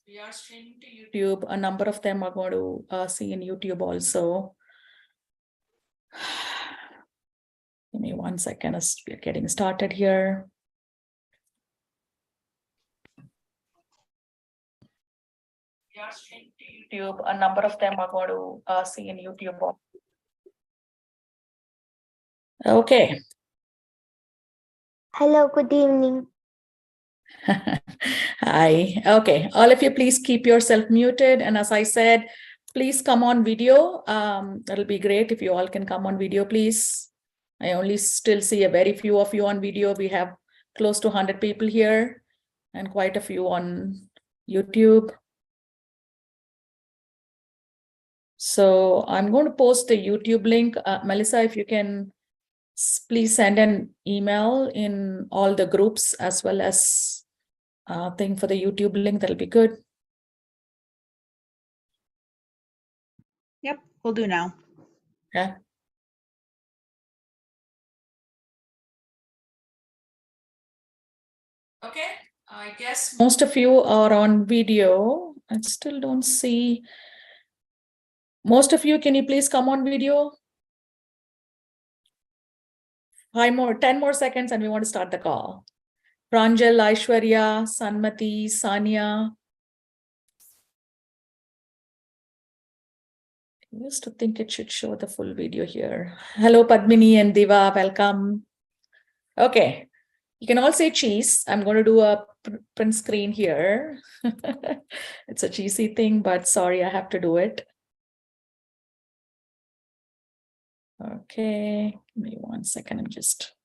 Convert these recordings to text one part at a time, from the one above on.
We are streaming to YouTube. A number of them are going to see in YouTube also. Give me 1 second as we're getting started here. We are streaming to YouTube. A number of them are going to see in YouTube. Okay. Hello, good evening. Hi. Okay. All of you, please keep yourself muted. And as I said, please come on video. That'll be great if you all can come on video, please. I only still see a very few of you on video. We have close to 100 people here and quite a few on YouTube. So I'm going to post the YouTube link. Melissa, if you can please send an email in all the groups as well as thing for the YouTube link, that'll be good. Yep, we'll do now. Okay. Okay, I guess most of you are on video. I still don't see. Most of you, can you please come on video? 10 more seconds and we want to start the call. Pranjal, Aishwarya, Sanmati, Sanya. I used to think it should show the full video here. Hello, Padmini and Diva, welcome. Okay, you can all say cheese. I'm going to do a print screen here. It's a cheesy thing, but sorry, I have to do it. Okay, give me 1 second. I'm just.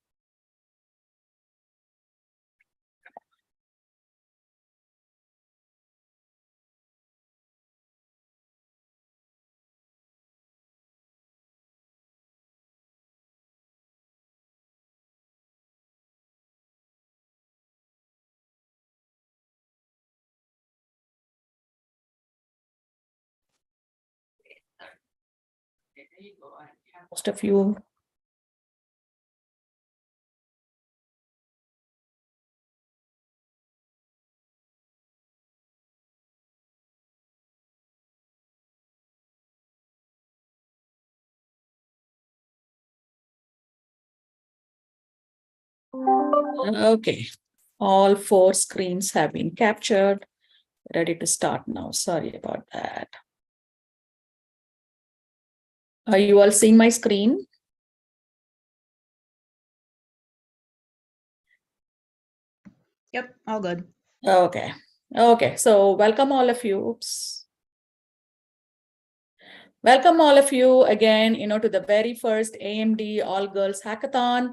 There you go. Most of you. Okay, all 4 screens have been captured. Ready to start now. Sorry about that. Are you all seeing my screen? Yep, all good. Okay. Okay, so welcome all of you. Oops. Welcome all of you again, to the very first AMD All Girls Hackathon.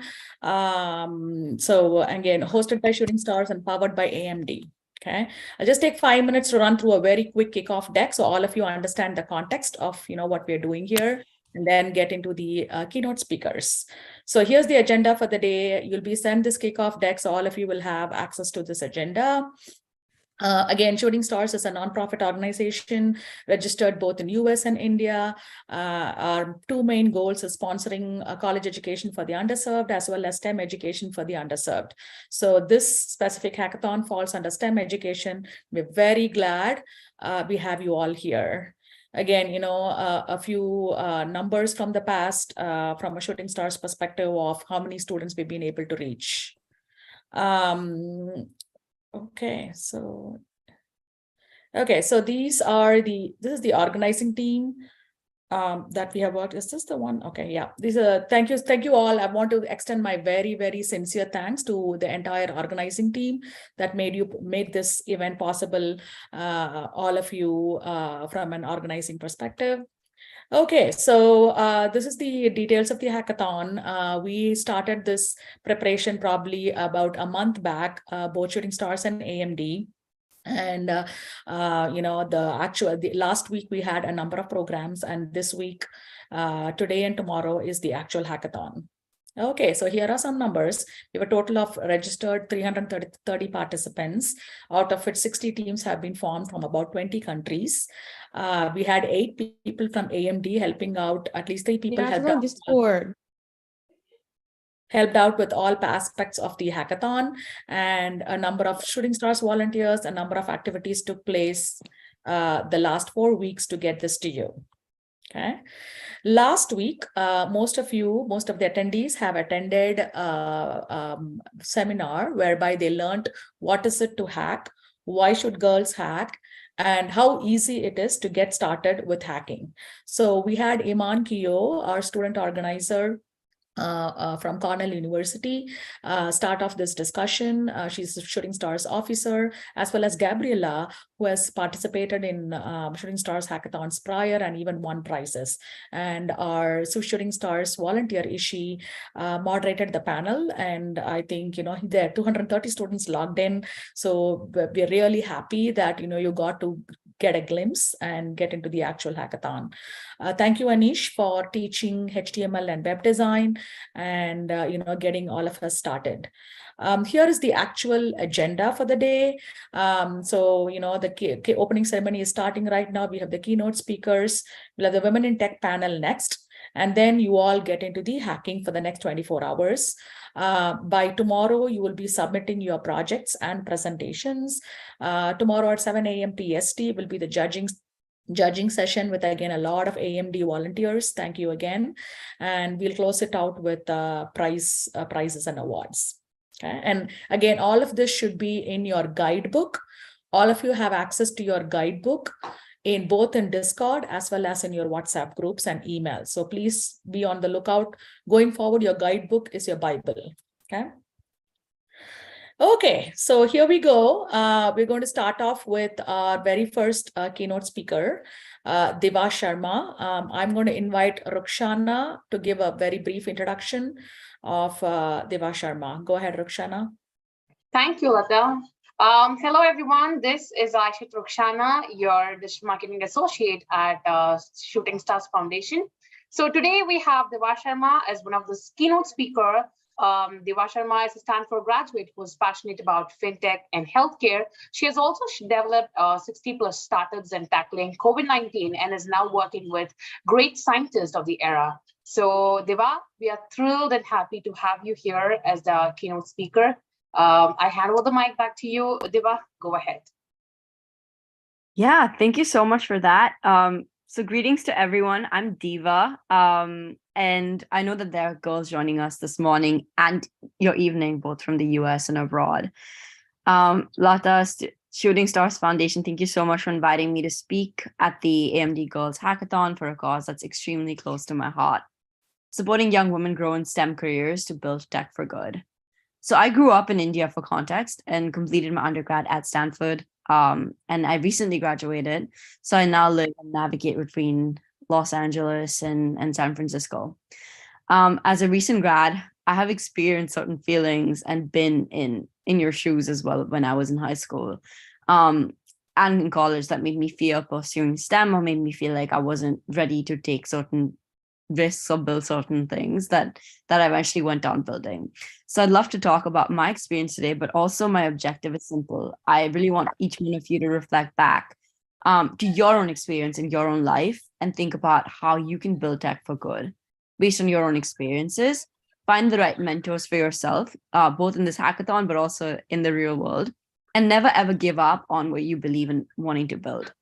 So again, hosted by Shooting Stars and powered by AMD. Okay, I'll just take 5 minutes to run through a very quick kickoff deck so all of you understand the context of what we're doing here, and then get into the keynote speakers. So here's the agenda for the day. You'll be sent this kickoff deck, so all of you will have access to this agenda. Again, Shooting Stars is a nonprofit organization registered both in US and India. Our 2 main goals is sponsoring college education for the underserved as well as STEM education for the underserved. So this specific hackathon falls under STEM education. We're very glad we have you all here. Again, a few numbers from the past from a Shooting Stars perspective of how many students we've been able to reach. Okay, so this is the organizing team that we have worked. Is this the one? Okay, yeah. Thank you all. I want to extend my very, very sincere thanks to the entire organizing team that made this event possible. All of you from an organizing perspective. Okay, so this is the details of the hackathon. We started this preparation probably about a month back, both Shooting Stars and AMD. And the last week we had a number of programs, and this week, today and tomorrow is the actual hackathon. Okay, so here are some numbers. We have a total of registered 330 participants, out of which 60 teams have been formed from about 20 countries. We had 8 people from AMD helping out, at least 3 people helped out. Discord. helped out with all aspects of the hackathon, and a number of Shooting Stars volunteers, a number of activities took place the last 4 weeks to get this to you. Okay. Last week, most of the attendees have attended a seminar whereby they learned what is it to hack, why should girls hack, and how easy it is to get started with hacking. So we had Iman Kiyo, our student organizer, from Cornell University, start off this discussion. She's a Shooting Stars officer, as well as Gabriela, who has participated in Shooting Stars hackathons prior and even won prizes. And our Shooting Stars volunteer, Ishi, moderated the panel. And I think, there are 230 students logged in. So we're really happy that, you got to get a glimpse and get into the actual hackathon. Thank you, Anish, for teaching HTML and web design and getting all of us started. Here is the actual agenda for the day. So the opening ceremony is starting right now. We have the keynote speakers. We'll have the Women in Tech panel next. And then you all get into the hacking for the next 24 hours. By tomorrow, you will be submitting your projects and presentations. Tomorrow at 7 a.m. PST will be the judging session with, again, a lot of AMD volunteers. Thank you again. And we'll close it out with prizes and awards. Okay. And again, all of this should be in your guidebook. All of you have access to your guidebook in both in Discord as well as in your WhatsApp groups and emails. So please be on the lookout. Going forward, your guidebook is your Bible. Okay. Okay, so here we go. We're going to start off with our very first keynote speaker, Deva Sharma. I'm going to invite Rukshana to give a very brief introduction of Deva Sharma. Go ahead, Rukshana. Thank you, Lata. Hello, everyone. This is Aishit Rukshana, your digital marketing associate at Shooting Stars Foundation. So today we have Deva Sharma as one of the keynote speaker. Deva Sharma is a Stanford graduate who is passionate about fintech and healthcare. She has also developed 60 plus startups in tackling COVID-19 and is now working with great scientists of the era. So Deva, we are thrilled and happy to have you here as the keynote speaker. I hand over the mic back to you, Deva. Go ahead. Yeah, thank you so much for that. So greetings to everyone. I'm Diva, and I know that there are girls joining us this morning and your evening, both from the US and abroad. Lata, Shooting Stars Foundation, thank you so much for inviting me to speak at the AMD Girls Hackathon for a cause that's extremely close to my heart, supporting young women grow in STEM careers to build tech for good. So I grew up in India, for context, and completed my undergrad at Stanford. And I recently graduated. So I now live and navigate between Los Angeles and San Francisco. As a recent grad, I have experienced certain feelings and been in your shoes as well when I was in high school and in college that made me fear pursuing STEM or made me feel like I wasn't ready to take certain risks or build certain things that I eventually went on building. So I'd love to talk about my experience today, but also my objective is simple. I really want each one of you to reflect back to your own experience in your own life and think about how you can build tech for good based on your own experiences. Find the right mentors for yourself, both in this hackathon, but also in the real world, and never ever give up on what you believe in wanting to build.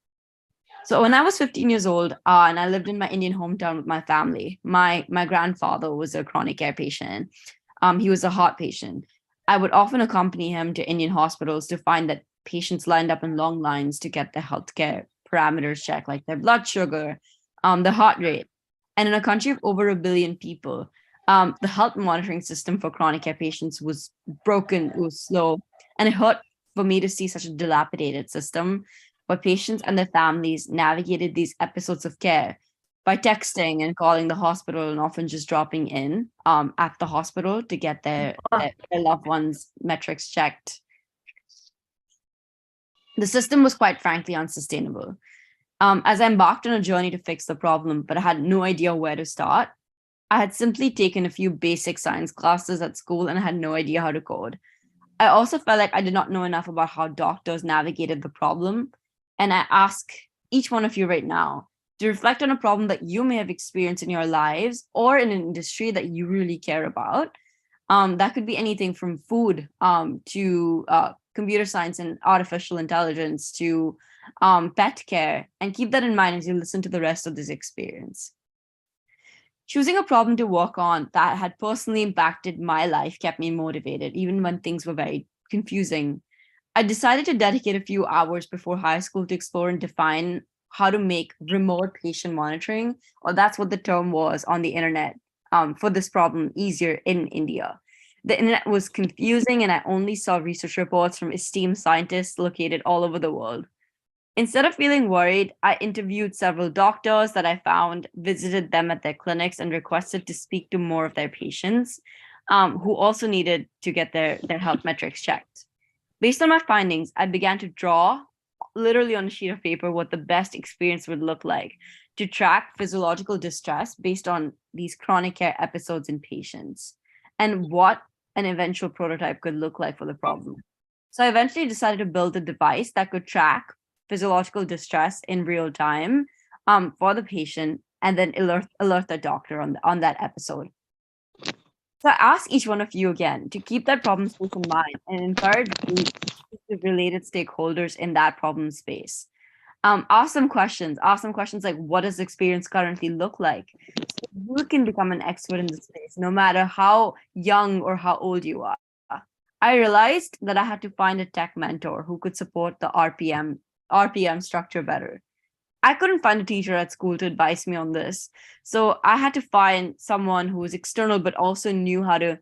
So when I was 15 years old and I lived in my Indian hometown with my family, my grandfather was a chronic care patient. He was a heart patient. I would often accompany him to Indian hospitals to find that patients lined up in long lines to get their healthcare parameters checked, like their blood sugar, the heart rate. And in a country of over 1 billion people, the health monitoring system for chronic care patients was broken, it was slow, and it hurt for me to see such a dilapidated system. But patients and their families navigated these episodes of care by texting and calling the hospital and often just dropping in at the hospital to get their loved ones' metrics checked. The system was quite frankly unsustainable. As I embarked on a journey to fix the problem, but I had no idea where to start, I had simply taken a few basic science classes at school and I had no idea how to code. I also felt like I did not know enough about how doctors navigated the problem. And I ask each one of you right now to reflect on a problem that you may have experienced in your lives or in an industry that you really care about. That could be anything from food to computer science and artificial intelligence to pet care. And keep that in mind as you listen to the rest of this experience. Choosing a problem to work on that had personally impacted my life kept me motivated, even when things were very confusing. I decided to dedicate a few hours before high school to explore and define how to make remote patient monitoring, or that's what the term was on the internet, for this problem easier in India. The internet was confusing, and I only saw research reports from esteemed scientists located all over the world. Instead of feeling worried, I interviewed several doctors that I found, visited them at their clinics, and requested to speak to more of their patients who also needed to get their health metrics checked. Based on my findings, I began to draw literally on a sheet of paper what the best experience would look like to track physiological distress based on these chronic care episodes in patients and what an eventual prototype could look like for the problem. So I eventually decided to build a device that could track physiological distress in real time for the patient and then alert the doctor on that episode. So I ask each one of you again to keep that problem space in mind and encourage related stakeholders in that problem space. Ask some questions like, what does experience currently look like? So you can become an expert in the space, no matter how young or how old you are. I realized that I had to find a tech mentor who could support the RPM structure better. I couldn't find a teacher at school to advise me on this. So I had to find someone who was external, but also knew how to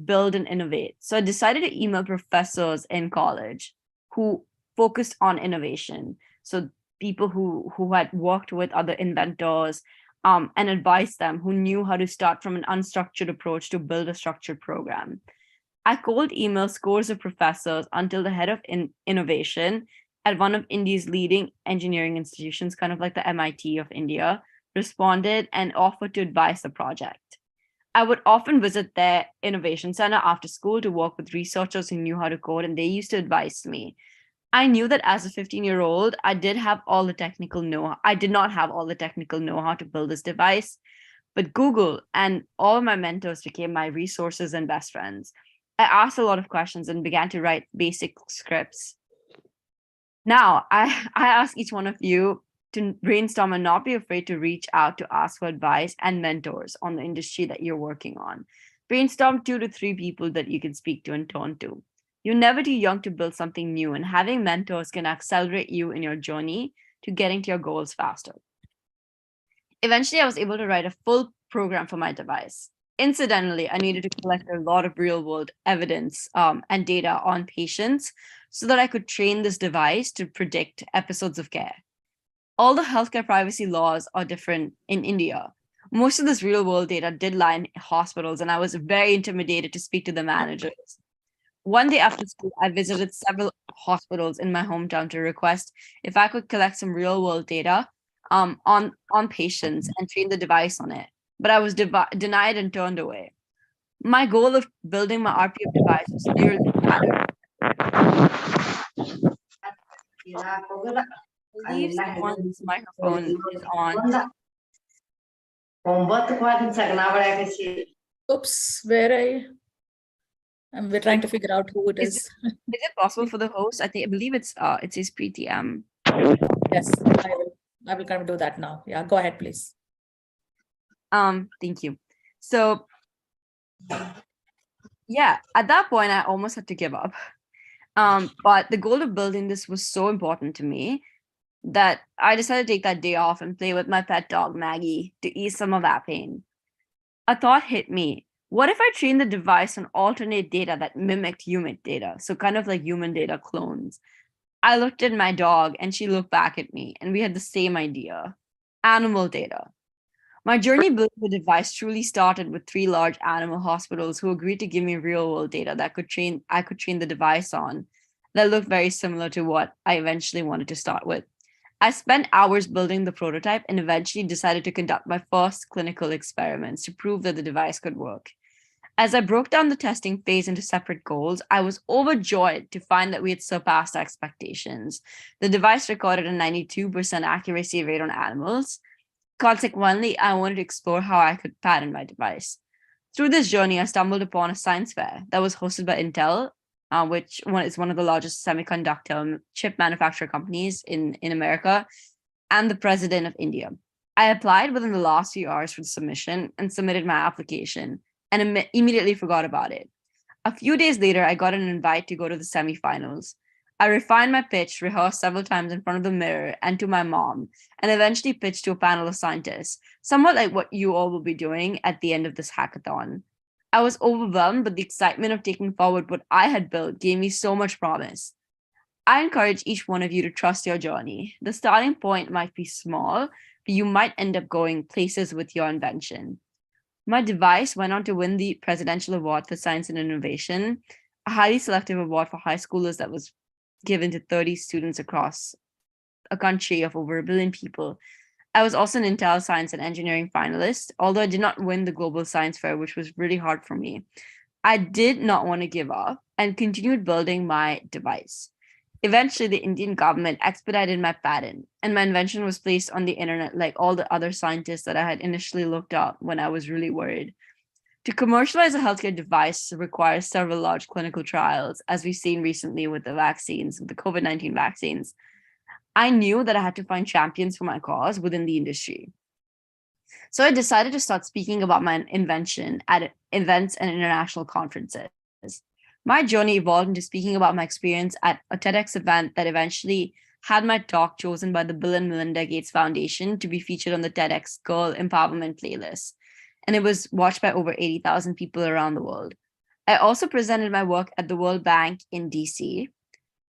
build and innovate. So I decided to email professors in college who focused on innovation. So people who had worked with other inventors and advised them, who knew how to start from an unstructured approach to build a structured program. I cold emailed scores of professors until the head of innovation at one of India's leading engineering institutions, kind of like the MIT of India, responded and offered to advise the project. I would often visit their innovation center after school to work with researchers who knew how to code, and they used to advise me. I knew that as a 15-year-old, I did not have all the technical know-how to build this device, but Google and all of my mentors became my resources and best friends. I asked a lot of questions and began to write basic scripts. Now, I ask each one of you to brainstorm and not be afraid to reach out to ask for advice and mentors on the industry that you're working on. Brainstorm 2 to 3 people that you can speak to and turn to. You're never too young to build something new, and having mentors can accelerate you in your journey to getting to your goals faster. Eventually, I was able to write a full program for my device. Incidentally, I needed to collect a lot of real-world evidence and data on patients so that I could train this device to predict episodes of care. All the healthcare privacy laws are different in India. Most of this real-world data did lie in hospitals, and I was very intimidated to speak to the managers. One day after school, I visited several hospitals in my hometown to request if I could collect some real-world data on patients and train the device on it, but I was denied and turned away. My goal of building my RPM device was nearly shattered. I believe someone's microphone is on. Oops, where are you? We're trying to figure out who it is. Is it possible for the host? I believe it says Preeti M. Yes, I will kind of do that now. Yeah, go ahead, please. Thank you. So yeah, at that point, I almost had to give up. But the goal of building this was so important to me that I decided to take that day off and play with my pet dog, Maggie, to ease some of that pain. A thought hit me. What if I trained the device on alternate data that mimicked human data? So kind of like human data clones. I looked at my dog and she looked back at me, and we had the same idea: animal data. My journey building the device truly started with 3 large animal hospitals who agreed to give me real-world data that I could train the device on that looked very similar to what I eventually wanted to start with. I spent hours building the prototype and eventually decided to conduct my first clinical experiments to prove that the device could work. As I broke down the testing phase into separate goals, I was overjoyed to find that we had surpassed expectations. The device recorded a 92% accuracy rate on animals. Consequently, I wanted to explore how I could patent my device. Through this journey, I stumbled upon a science fair that was hosted by Intel, which is one of the largest semiconductor chip manufacturer companies in America, and the president of India. I applied within the last few hours for the submission and submitted my application and immediately forgot about it. A few days later, I got an invite to go to the semifinals. I refined my pitch, rehearsed several times in front of the mirror and to my mom, and eventually pitched to a panel of scientists, somewhat like what you all will be doing at the end of this hackathon. I was overwhelmed, but the excitement of taking forward what I had built gave me so much promise. I encourage each one of you to trust your journey. The starting point might be small, but you might end up going places with your invention. My device went on to win the Presidential Award for Science and Innovation, a highly selective award for high schoolers that was given to 30 students across a country of over 1 billion people. I was also an Intel Science and Engineering finalist, although I did not win the Global Science Fair, which was really hard for me. I did not want to give up and continued building my device. Eventually, the Indian government expedited my patent, and my invention was placed on the internet like all the other scientists that I had initially looked up when I was really worried. To commercialize a healthcare device requires several large clinical trials, as we've seen recently with the vaccines, with the COVID-19 vaccines. I knew that I had to find champions for my cause within the industry. So I decided to start speaking about my invention at events and international conferences. My journey evolved into speaking about my experience at a TEDx event that eventually had my talk chosen by the Bill and Melinda Gates Foundation to be featured on the TEDx Girl Empowerment playlist. And it was watched by over 80,000 people around the world. I also presented my work at the World Bank in DC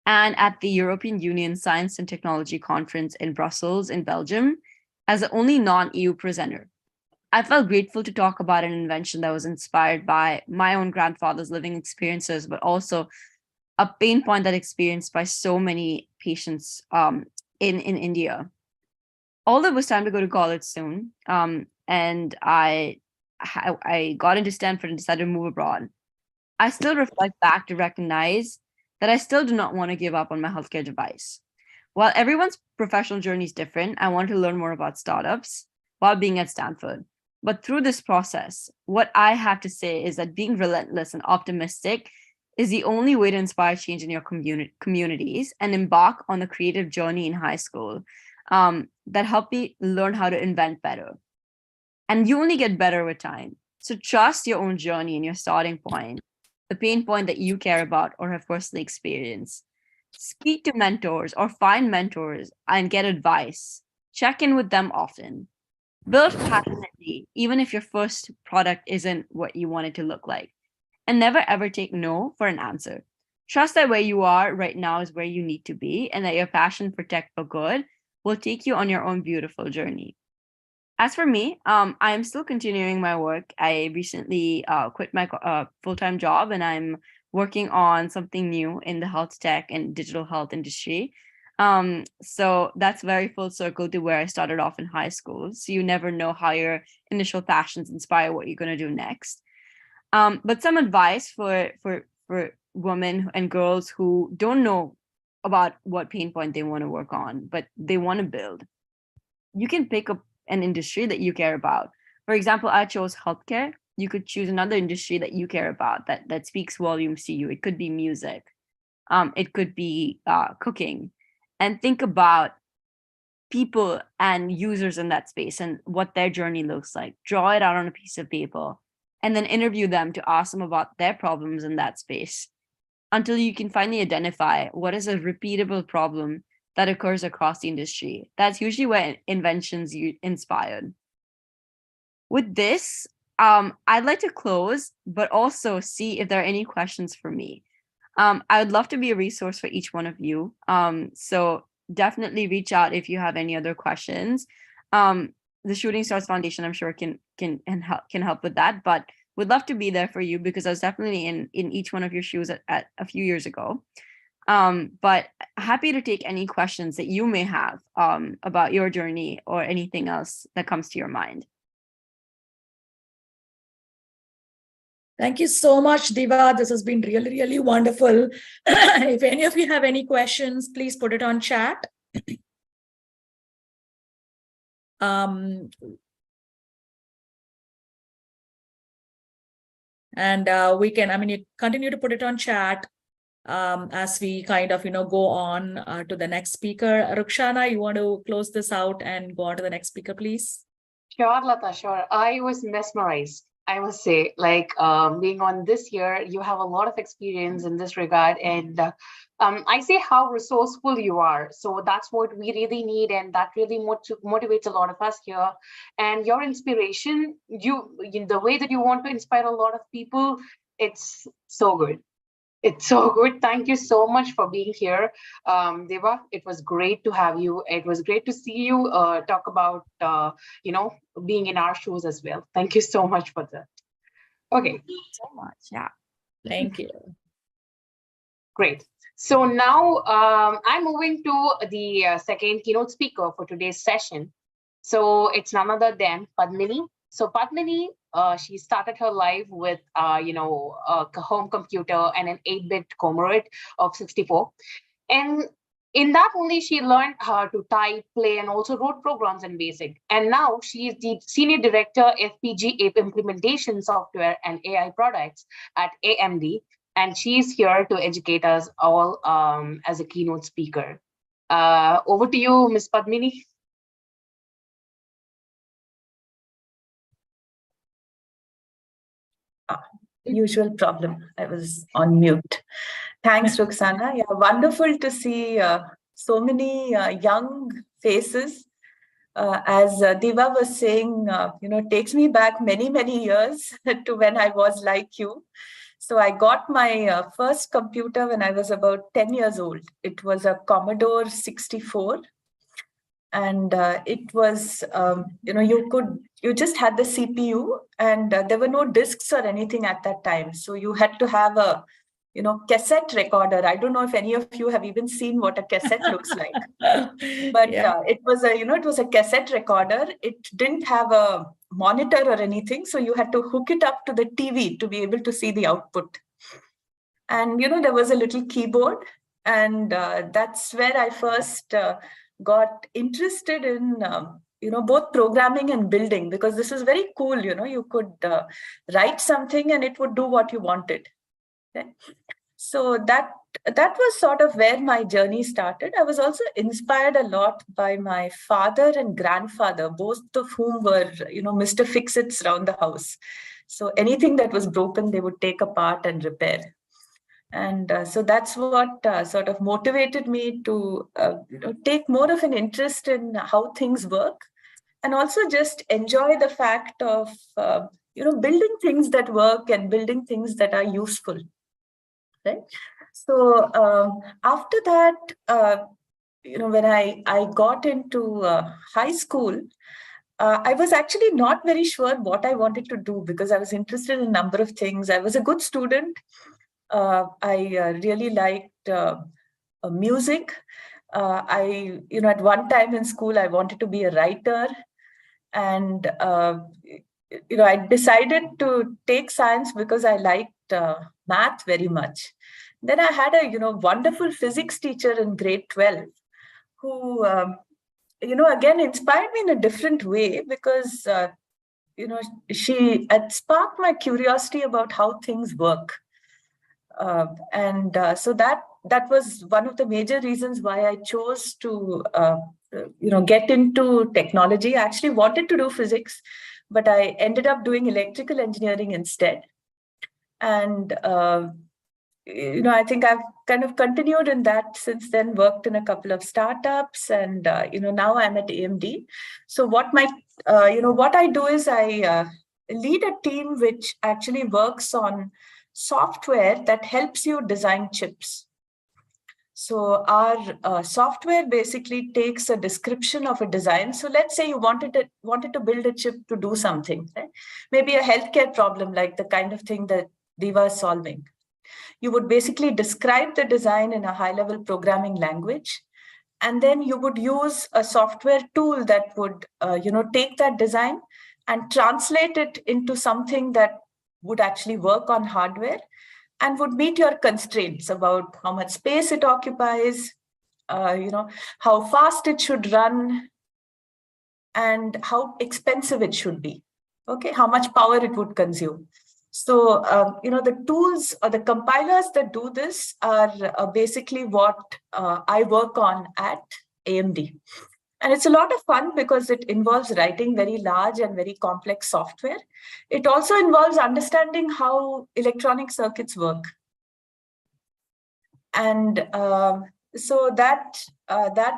and at the European Union Science and Technology Conference in Brussels in Belgium as the only non-EU presenter. I felt grateful to talk about an invention that was inspired by my own grandfather's living experiences, but also a pain point that experienced by so many patients in India. Although it was time to go to college soon, and I got into Stanford and decided to move abroad, I still reflect back to recognize that I still do not want to give up on my healthcare device. While everyone's professional journey is different, I wanted to learn more about startups while being at Stanford. But through this process, what I have to say is that being relentless and optimistic is the only way to inspire change in your communities and embark on the creative journey in high school that help me learn how to invent better. And you only get better with time. So trust your own journey and your starting point, the pain point that you care about or have personally experienced. Speak to mentors or find mentors and get advice. Check in with them often. Build passionately, even if your first product isn't what you want it to look like. And never ever take no for an answer. Trust that where you are right now is where you need to be, and that your passion for tech for good will take you on your own beautiful journey. As for me, I am still continuing my work. I recently quit my full-time job, and I'm working on something new in the health tech and digital health industry. So that's very full circle to where I started off in high school. So you never know how your initial passions inspire what you're going to do next. But some advice for women and girls who don't know about what pain point they want to work on, but they want to build. You can pick up an industry that you care about. For example, I chose healthcare. You could choose another industry that you care about that speaks volumes to you. It could be music. It could be cooking. And think about people and users in that space and what their journey looks like. Draw it out on a piece of paper and then interview them to ask them about their problems in that space until you can finally identify what is a repeatable problem that occurs across the industry. That's usually where inventions inspired. With this, I'd like to close, but also see if there are any questions for me. I would love to be a resource for each one of you. So definitely reach out if you have any other questions. The Shooting Stars Foundation, I'm sure can help with that, but would love to be there for you because I was definitely in each one of your shoes at a few years ago. But happy to take any questions that you may have about your journey or anything else that comes to your mind. Thank you so much, Diva. This has been really, really wonderful. If any of you have any questions, please put it on chat. And we can, I mean, you continue to put it on chat as we kind of, go on to the next speaker. Rukshana, you want to close this out and go on to the next speaker, please? Sure, Lata, sure. I was mesmerized, I must say, like being on this year, you have a lot of experience in this regard. And I say how resourceful you are. So that's what we really need. And that really motivates a lot of us here. And your inspiration, the way that you want to inspire a lot of people, it's so good. It's so good. Thank you so much for being here, Deva. It was great to have you. It was great to see you talk about, being in our shoes as well. Thank you so much for that. Okay. So much. Yeah. Thank you. Great. So now I'm moving to the second keynote speaker for today's session. So it's none other than Padmini. So Padmini, she started her life with, a home computer and an 8-bit Commodore of 64. And in that only she learned how to type, play, and also wrote programs in BASIC. And now she is the Senior Director, FPGA Implementation Software and AI Products at AMD. And she's here to educate us all as a keynote speaker. Over to you, Ms. Padmini. Usual problem. I was on mute. Thanks, Roxana. Yeah, wonderful to see so many young faces. As Diva was saying, takes me back many, many years to when I was like you. So I got my first computer when I was about 10 years old. It was a Commodore 64. And it was, you just had the CPU, and there were no discs or anything at that time. So you had to have a, cassette recorder. I don't know if any of you have even seen what a cassette looks like, but Yeah. it was a cassette recorder. It didn't have a monitor or anything. So you had to hook it up to the TV to be able to see the output. And, there was a little keyboard, and that's where I first got interested in, both programming and building, because this is very cool. You could write something and it would do what you wanted. Okay? So that was sort of where my journey started. I was also inspired a lot by my father and grandfather, both of whom were, Mr. Fix-Its around the house. So anything that was broken, they would take apart and repair. And so that's what sort of motivated me to take more of an interest in how things work, and also just enjoy the fact of building things that work and building things that are useful. Right. So after that, when I got into high school, I was actually not very sure what I wanted to do, because I was interested in a number of things. I was a good student. I really liked music. At one time in school, I wanted to be a writer, and I decided to take science because I liked math very much. Then I had a wonderful physics teacher in grade 12 who again inspired me in a different way, because she had sparked my curiosity about how things work. So that was one of the major reasons why I chose to get into technology. I actually wanted to do physics, but I ended up doing electrical engineering instead. And I think I've kind of continued in that since then, worked in a couple of startups, and now I'm at AMD. So what I do is I lead a team which actually works on software that helps you design chips. So our software basically takes a description of a design. So let's say you wanted to build a chip to do something, right? Maybe a healthcare problem, like the kind of thing that Diva is solving. You would basically describe the design in a high-level programming language, and then you would use a software tool that would take that design and translate it into something that would actually work on hardware and would meet your constraints about how much space it occupies, how fast it should run, and how expensive it should be. Okay, how much power it would consume. So, the tools or the compilers that do this are basically what I work on at AMD. And it's a lot of fun because it involves writing very large and very complex software. It also involves understanding how electronic circuits work. And so that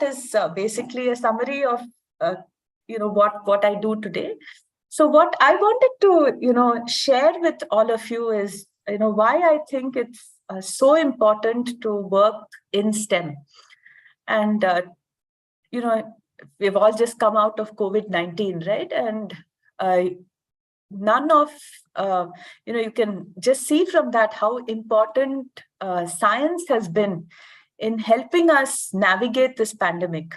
is basically a summary of what I do today. So what I wanted to share with all of you is why I think it's so important to work in STEM. And we've all just come out of COVID-19, right? And none of you can just see from that how important science has been in helping us navigate this pandemic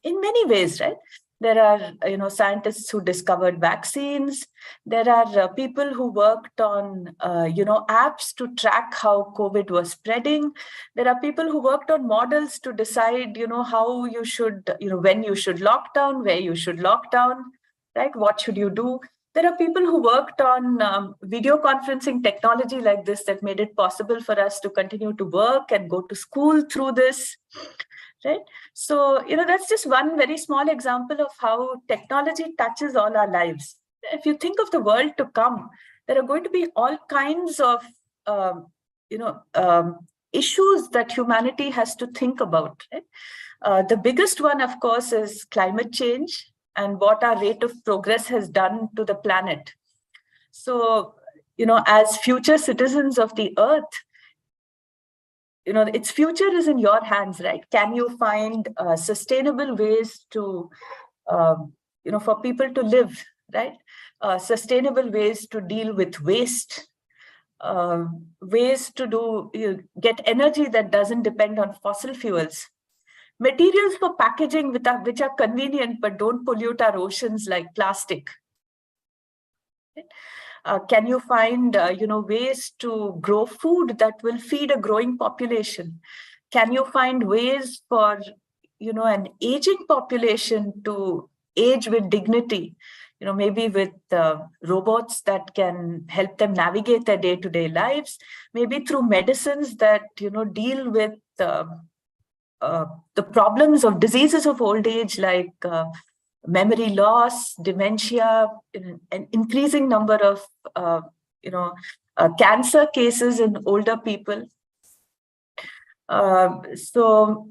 in many ways, right? There are scientists who discovered vaccines. There are people who worked on apps to track how COVID was spreading. There are people who worked on models to decide how you should when you should lock down, where you should lock down, right? What should you do? There are people who worked on video conferencing technology like this that made it possible for us to continue to work and go to school through this, right? So, that's just one very small example of how technology touches all our lives. If you think of the world to come, there are going to be all kinds of, issues that humanity has to think about, right? The biggest one, of course, is climate change and what our rate of progress has done to the planet. So, as future citizens of the Earth, its future is in your hands, right? Can you find sustainable ways to, for people to live, right? Sustainable ways to deal with waste, ways to get energy that doesn't depend on fossil fuels. Materials for packaging which are convenient but don't pollute our oceans like plastic. Can you find ways to grow food that will feed a growing population? Can you find ways for an aging population to age with dignity? Maybe with robots that can help them navigate their day-to-day lives. Maybe through medicines that deal with the problems of diseases of old age, like memory loss, dementia, an increasing number of cancer cases in older people. So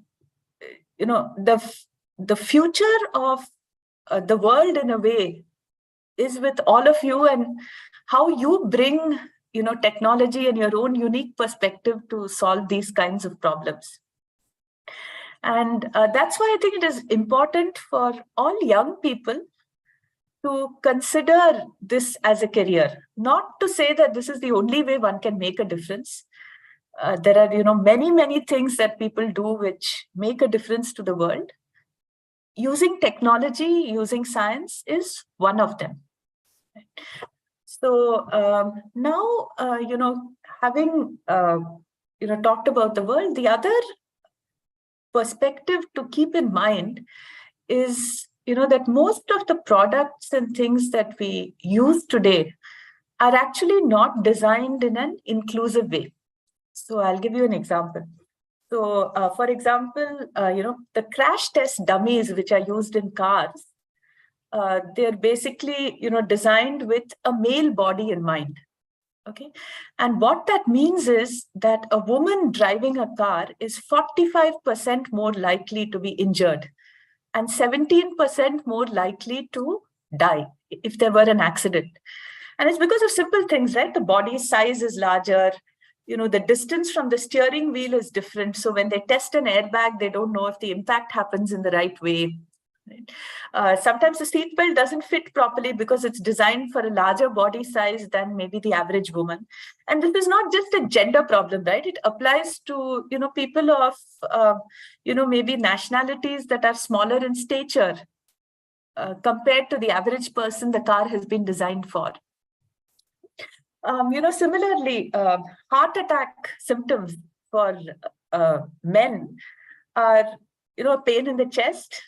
the future of the world, in a way, is with all of you, and how you bring technology and your own unique perspective to solve these kinds of problems. And that's why I think it is important for all young people to consider this as a career. Not to say that this is the only way one can make a difference. There are many, many things that people do which make a difference to the world. Using technology, using science is one of them. So now, having talked about the world, the other perspective to keep in mind is that most of the products and things that we use today are actually not designed in an inclusive way. So I'll give you an example. So for example, the crash test dummies which are used in cars, they're basically designed with a male body in mind. Okay, and what that means is that a woman driving a car is 45% more likely to be injured and 17% more likely to die if there were an accident. And it's because of simple things, right? The body size is larger, the distance from the steering wheel is different. So when they test an airbag, they don't know if the impact happens in the right way. Right? Sometimes the seatbelt doesn't fit properly because it's designed for a larger body size than maybe the average woman. And this is not just a gender problem, right? It applies to people of maybe nationalities that are smaller in stature compared to the average person the car has been designed for. Similarly, heart attack symptoms for men are pain in the chest,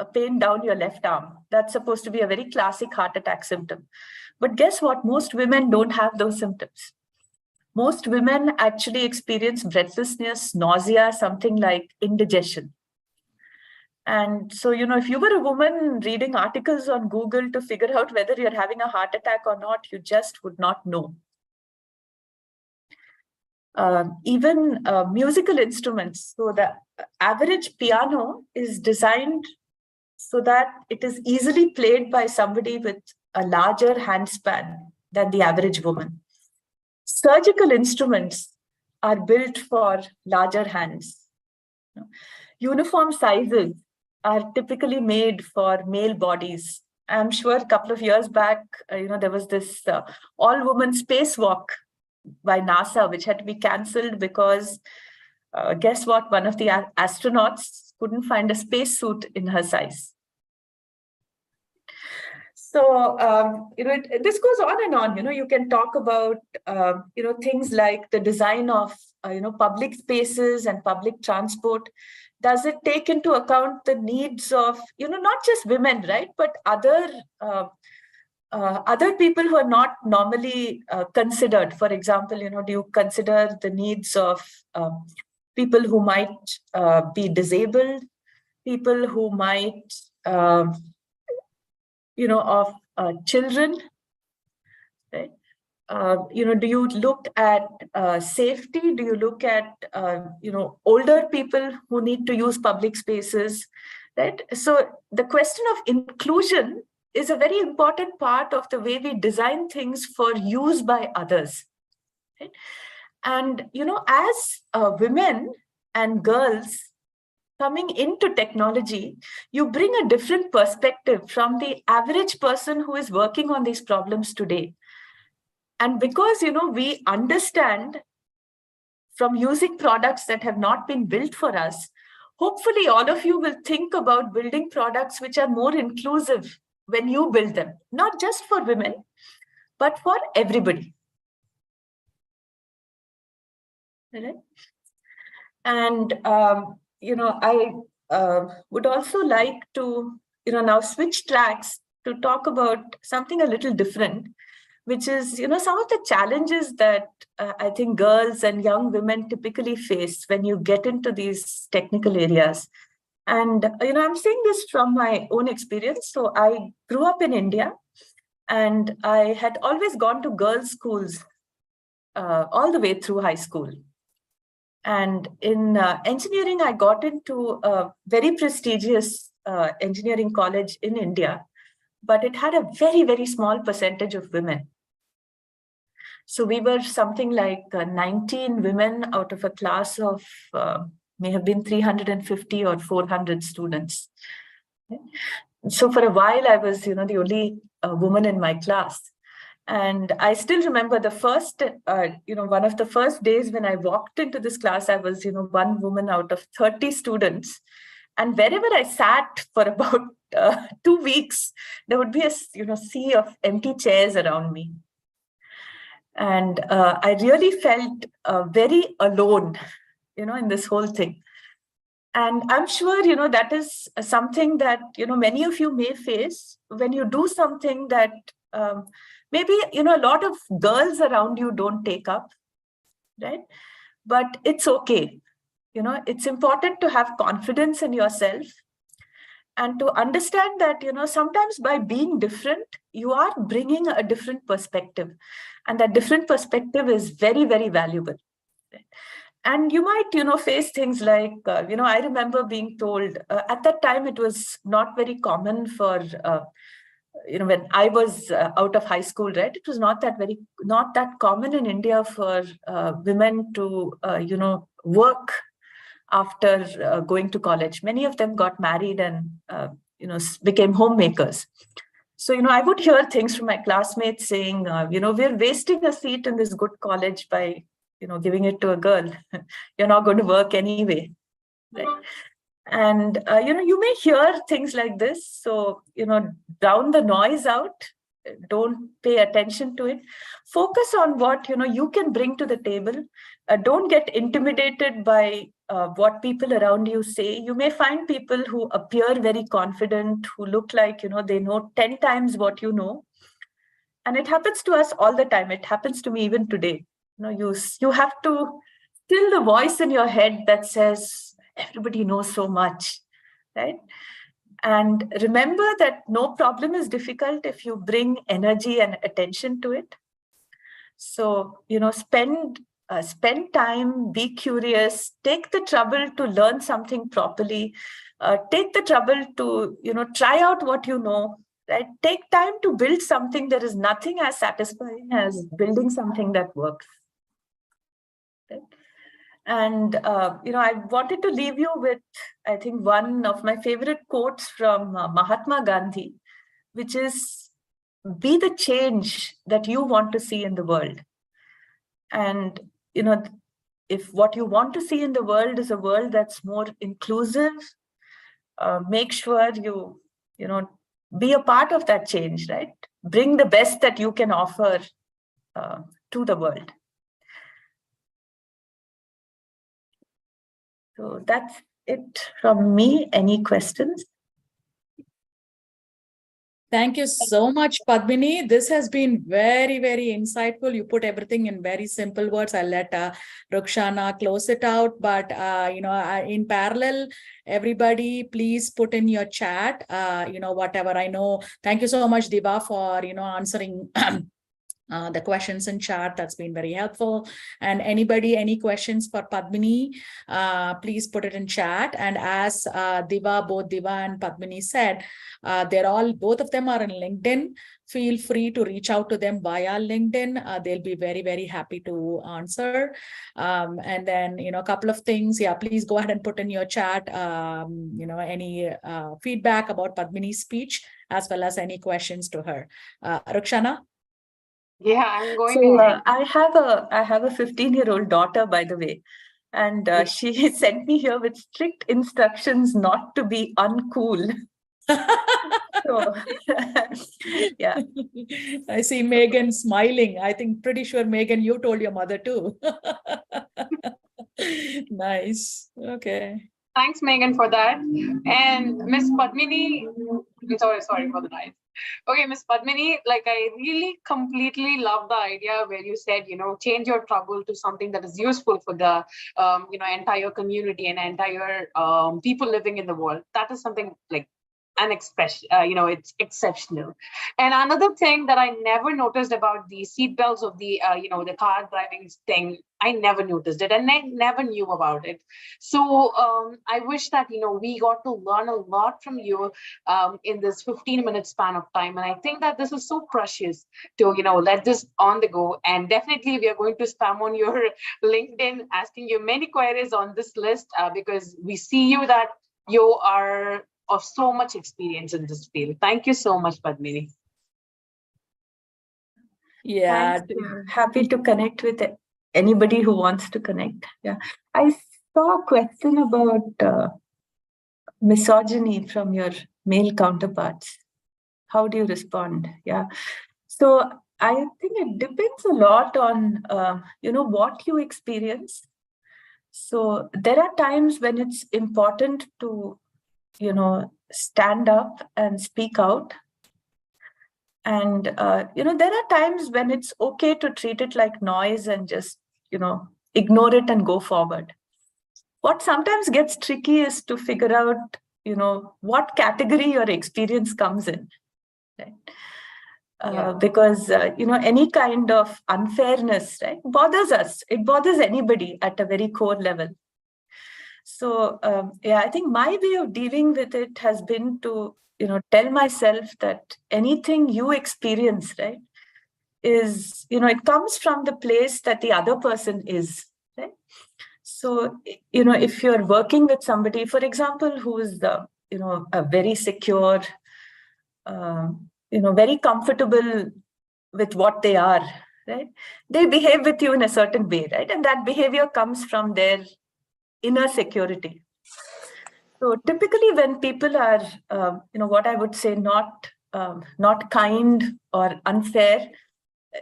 pain down your left arm. That's supposed to be a very classic heart attack symptom. But guess what? Most women don't have those symptoms. Most women actually experience breathlessness, nausea, something like indigestion. And so, if you were a woman reading articles on Google to figure out whether you're having a heart attack or not, you just would not know. Even musical instruments. So the average piano is designed so that it is easily played by somebody with a larger handspan than the average woman. Surgical instruments are built for larger hands. Uniform sizes are typically made for male bodies. I'm sure a couple of years back, there was this all-woman spacewalk by NASA, which had to be cancelled because guess what? One of the astronauts couldn't find a spacesuit in her size. So, this goes on and on. You can talk about, things like the design of, public spaces and public transport. Does it take into account the needs of, not just women, right, but other people who are not normally considered? For example, do you consider the needs of people who might be disabled, people who might, of children, right? Do you look at safety? Do you look at, older people who need to use public spaces, right? So the question of inclusion is a very important part of the way we design things for use by others, right? And, as women and girls coming into technology, you bring a different perspective from the average person who is working on these problems today. And because, we understand from using products that have not been built for us, hopefully all of you will think about building products which are more inclusive when you build them, not just for women, but for everybody. Right? And, I would also like to, now switch tracks to talk about something a little different, which is, some of the challenges that I think girls and young women typically face when you get into these technical areas. And, I'm saying this from my own experience. So I grew up in India, and I had always gone to girls' schools all the way through high school. And in engineering, I got into a very prestigious engineering college in India, but it had a very, very small percentage of women. So we were something like 19 women out of a class of may have been 350 or 400 students. So for a while, I was, the only woman in my class. And I still remember the first, one of the first days when I walked into this class, I was, one woman out of 30 students. And wherever I sat for about 2 weeks, there would be a, sea of empty chairs around me. And I really felt very alone, in this whole thing. And I'm sure, that is something that, many of you may face when you do something that maybe, a lot of girls around you don't take up, right? But it's okay. It's important to have confidence in yourself and to understand that, sometimes by being different, you are bringing a different perspective. And that different perspective is very, very valuable. Right? And you might, face things like, I remember being told at that time, it was not very common for, when I was out of high school, right? It was not that common in India for women to, work after going to college. Many of them got married and, became homemakers. So, I would hear things from my classmates saying, we're wasting a seat in this good college by, giving it to a girl. You're not going to work anyway, right? And, you may hear things like this. So, drown the noise out. Don't pay attention to it. Focus on what, you can bring to the table. don't get intimidated by what people around you say. You may find people who appear very confident, who look like, they know 10 times what you know. And it happens to us all the time. It happens to me even today. You have to still the voice in your head that says, everybody knows so much, right? And remember that no problem is difficult if you bring energy and attention to it. So, spend time, be curious, take the trouble to learn something properly, take the trouble to, try out what you know, right? Take time to build something. There is nothing as satisfying as building something that works. Right? And, I wanted to leave you with, I think, one of my favorite quotes from Mahatma Gandhi, which is, be the change that you want to see in the world. And, if what you want to see in the world is a world that's more inclusive, make sure you, be a part of that change, right? Bring the best that you can offer to the world. So that's it from me. Any questions? Thank you so much, Padmini. This has been very, very insightful. You put everything in very simple words. I'll let Rukshana close it out. But, in parallel, everybody, please put in your chat, whatever I know. Thank you so much, Diva, for, answering the questions in chat. That's been very helpful. And anybody, any questions for Padmini, please put it in chat. And as both Diva and Padmini said, both of them are in LinkedIn. Feel free to reach out to them via LinkedIn. They'll be very, very happy to answer. And then, a couple of things. Yeah, please go ahead and put in your chat, any feedback about Padmini's speech, as well as any questions to her. Rukshana? Yeah, I'm going to. I have a 15-year-old daughter, by the way, and she sent me here with strict instructions not to be uncool. So, yeah. I see Megan smiling. I think pretty sure, Megan, you told your mother too. Nice. Okay. Thanks, Megan, for that. And Miss Padmini, I'm sorry for the noise. Okay, Miss Padmini, I really completely love the idea where you said, change your trouble to something that is useful for the, entire community and entire people living in the world. That is something it's exceptional. And another thing that I never noticed about the seatbelts of the, the car driving thing, I never noticed it and I never knew about it. So I wish that, we got to learn a lot from you in this 15-minute span of time. And I think that this is so precious to, let this on the go. And definitely we are going to spam on your LinkedIn, asking you many queries on this list because we see you that you are of so much experience in this field. Thank you so much, Padmini. Yeah. Happy to connect with anybody who wants to connect. Yeah. I saw a question about misogyny from your male counterparts. How do you respond? Yeah. So I think it depends a lot on, what you experience. So there are times when it's important to, stand up and speak out. And, there are times when it's okay to treat it like noise and just, ignore it and go forward. What sometimes gets tricky is to figure out, what category your experience comes in. Right? Because, any kind of unfairness, right, bothers us. It bothers anybody at a very core level. So, I think my way of dealing with it has been to, tell myself that anything you experience, right, is, it comes from the place that the other person is, right? So, if you're working with somebody, for example, who is a very secure, very comfortable with what they are, right? They behave with you in a certain way, right? And that behavior comes from their inner security. So typically when people are, what I would say, not kind or unfair,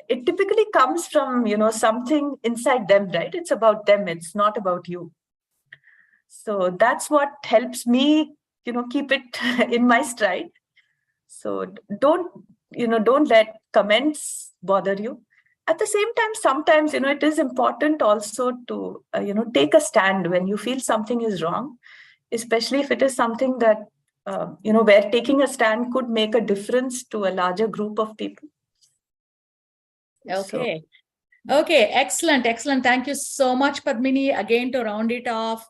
it typically comes from, something inside them, right? It's about them. It's not about you. So that's what helps me, keep it in my stride. So don't let comments bother you. At the same time, sometimes, it is important also to, take a stand when you feel something is wrong, especially if it is something that, where taking a stand could make a difference to a larger group of people. Okay. Okay, excellent, excellent. Thank you so much, Padmini. Again, to round it off,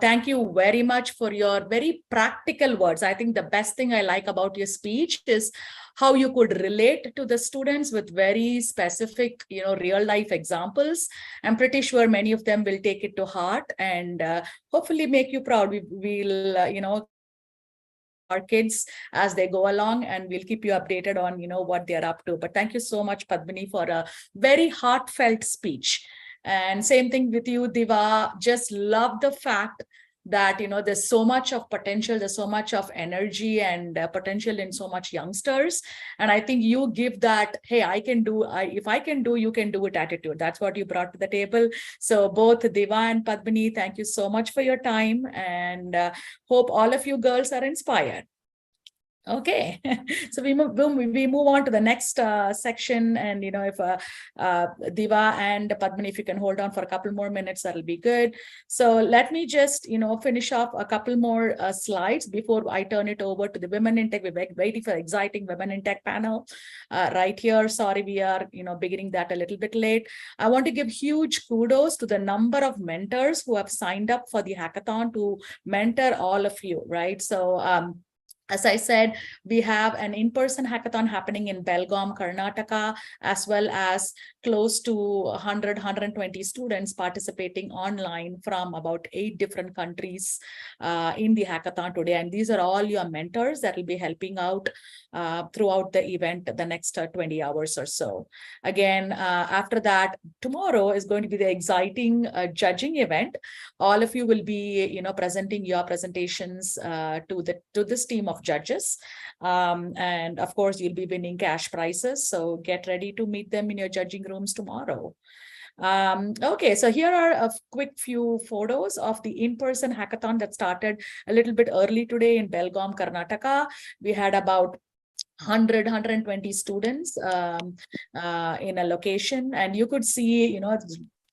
thank you very much for your very practical words. I think the best thing I like about your speech is how you could relate to the students with very specific, real life examples. I'm pretty sure many of them will take it to heart and hopefully make you proud. We'll, our kids as they go along, and we'll keep you updated on what they're up to. But thank you so much, Padmini, for a very heartfelt speech. And same thing with you, Diva. Just love the fact that there's so much of potential, there's so much of energy and potential in so much youngsters. And I think you give that, hey, if I can do, you can do it attitude. That's what you brought to the table. So both Diva and Padmini, thank you so much for your time, and hope all of you girls are inspired. Okay, so we move on to the next section, and if Diva and Padmini, if you can hold on for a couple more minutes, that'll be good. So let me just finish off a couple more slides before I turn it over to the Women in Tech. We're waiting for exciting Women in Tech panel right here. Sorry, we are beginning that a little bit late. I want to give huge kudos to the number of mentors who have signed up for the hackathon to mentor all of you, right? So as I said, we have an in-person hackathon happening in Belgaum, Karnataka, as well as close to 100, 120 students participating online from about 8 different countries in the hackathon today. And these are all your mentors that will be helping out throughout the event, the next 20 hours or so. Again, after that, tomorrow is going to be the exciting judging event. All of you will be, presenting your presentations to this team of judges. And of course, you'll be winning cash prizes. So get ready to meet them in your judging rooms tomorrow. Okay, so here are a quick few photos of the in-person hackathon that started a little bit early today in Belgaum, Karnataka. We had about 120 students in a location, and you could see,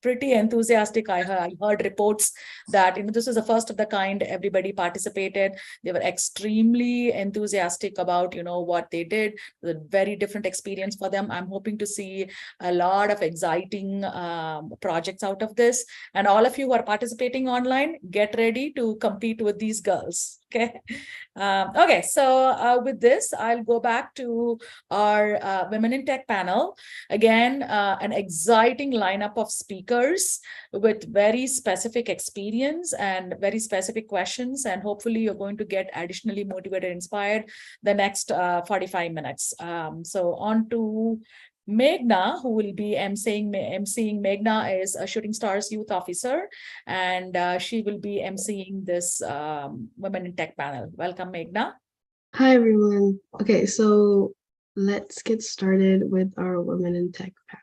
pretty enthusiastic. I heard reports that this was the first of the kind. Everybody participated. They were extremely enthusiastic about what they did. It was a very different experience for them. I'm hoping to see a lot of exciting projects out of this. And all of you who are participating online, get ready to compete with these girls. Okay. Okay. So with this, I'll go back to our Women in Tech panel. Again, an exciting lineup of speakers with very specific experience and very specific questions. And hopefully you're going to get additionally motivated, inspired the next 45 minutes. So on to Meghna, who will be emceeing. Meghna is a Shooting Stars youth officer, and she will be emceeing this Women in Tech panel. Welcome, Meghna. Hi, everyone. Okay, so let's get started with our Women in Tech panel.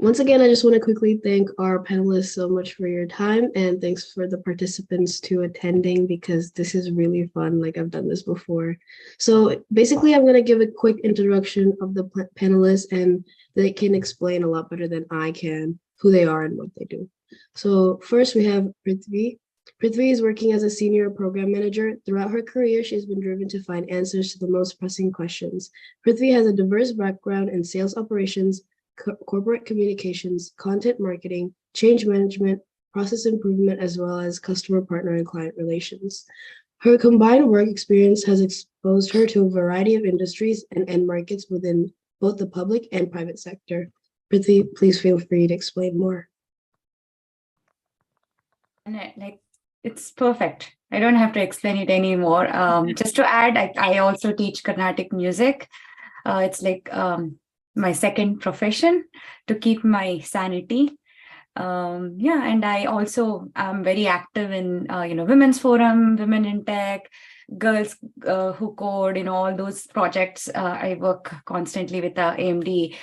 Once again, I just want to quickly thank our panelists so much for your time, and thanks for the participants to attending, because this is really fun. Like, I've done this before. So basically, I'm going to give a quick introduction of the panelists, and they can explain a lot better than I can who they are and what they do. So first we have Prithvi. Prithvi is working as a senior program manager. Throughout her career, she has been driven to find answers to the most pressing questions. Prithvi has a diverse background in sales operations, corporate communications, content marketing, change management, process improvement, as well as customer, partner, and client relations. Her combined work experience has exposed her to a variety of industries and end markets within both the public and private sector. Prithvi, please feel free to explain more. And it's perfect. I don't have to explain it anymore. Just to add, I also teach Carnatic music. It's like my second profession to keep my sanity. Yeah, and I also am very active in Women's Forum, Women in Tech, girls who code, all those projects. I work constantly with the AMD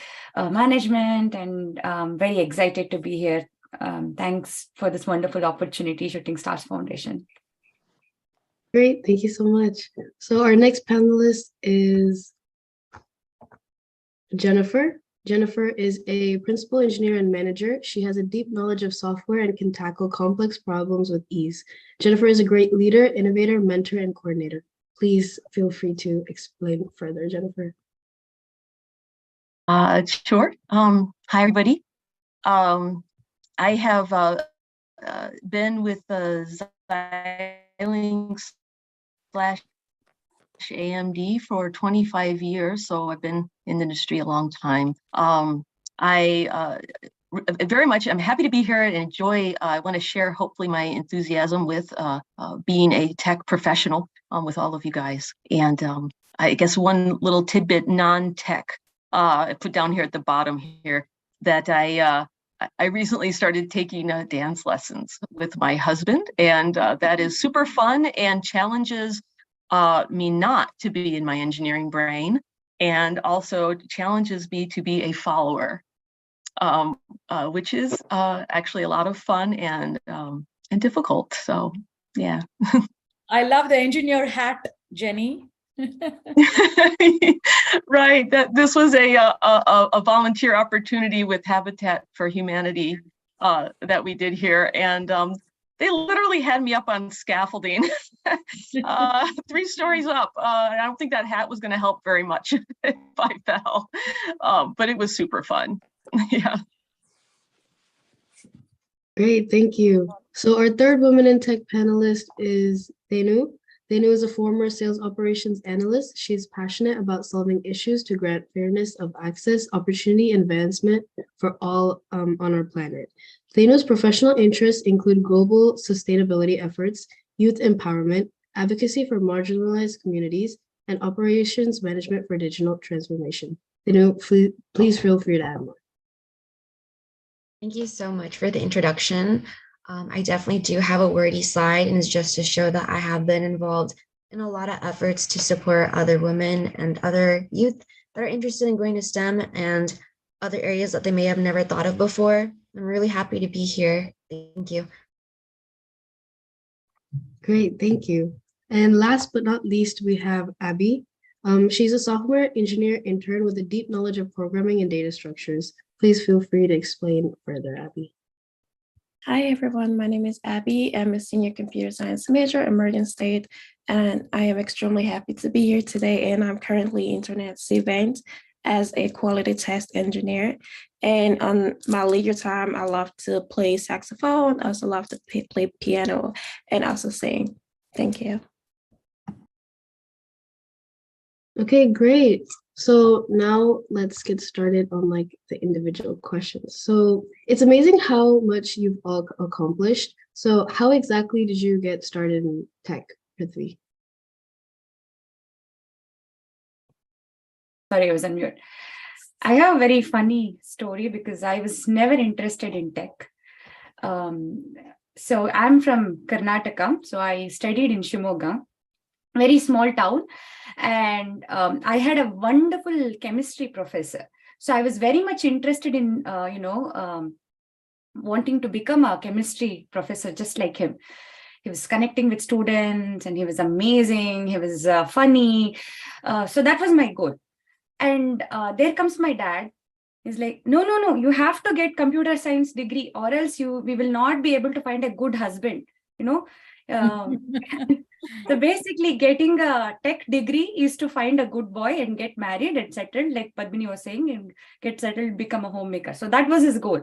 management, and very excited to be here. Thanks for this wonderful opportunity, Shooting Stars Foundation. Great, thank you so much. So our next panelist is Jennifer. Jennifer is a principal engineer and manager. She has a deep knowledge of software and can tackle complex problems with ease. Jennifer is a great leader, innovator, mentor, and coordinator. Please feel free to explain further, Jennifer. Sure. Hi, everybody. I have been with the Xilinx / AMD for 25 years, so I've been in the industry a long time. I very much, I'm happy to be here and enjoy, I want to share hopefully my enthusiasm with being a tech professional with all of you guys. And I guess one little tidbit, non-tech, I put down here at the bottom here, that I recently started taking dance lessons with my husband, and that is super fun and challenges me not to be in my engineering brain, and also challenges me to be a follower, which is actually a lot of fun and difficult. So yeah. I love the engineer hat, Jenny. Right. This was a volunteer opportunity with Habitat for Humanity that we did here, and they literally had me up on scaffolding, 3 stories up. I don't think that hat was going to help very much if I fell, but it was super fun. Yeah. Great, thank you. So our third Women in Tech panelist is Thenu. Thenu is a former sales operations analyst. She's passionate about solving issues to grant fairness of access, opportunity, and advancement for all on our planet. Thenu's professional interests include global sustainability efforts, youth empowerment, advocacy for marginalized communities, and operations management for digital transformation. Thenu, please feel free to add more. Thank you so much for the introduction. I definitely do have a wordy slide, and it's just to show that I have been involved in a lot of efforts to support other women and other youth that are interested in going to STEM and other areas that they may have never thought of before. I'm really happy to be here. Thank you. Great, thank you. And last but not least, we have Abby. She's a software engineer intern with a deep knowledge of programming and data structures. Please feel free to explain further, Abby. Hi, everyone. My name is Abby. I'm a senior computer science major at Morgan State, and I am extremely happy to be here today. And I'm currently interning at Cvent as a quality test engineer. And on my leisure time, I love to play saxophone. I also love to play piano and also sing. Thank you. Okay, great. So now let's get started on like the individual questions. So it's amazing how much you've all accomplished. So how exactly did you get started in tech, Prithvi? Sorry, I was on mute. I have a very funny story because I was never interested in tech. So I'm from Karnataka. So I studied in Shimoga, very small town. And I had a wonderful chemistry professor. So I was very much interested in, wanting to become a chemistry professor just like him. He was connecting with students and he was amazing. He was funny. So that was my goal. And there comes my dad. He's like, no, you have to get computer science degree or else we will not be able to find a good husband, So basically getting a tech degree is to find a good boy and get married and settled, like Padmini was saying, and get settled, become a homemaker. So that was his goal.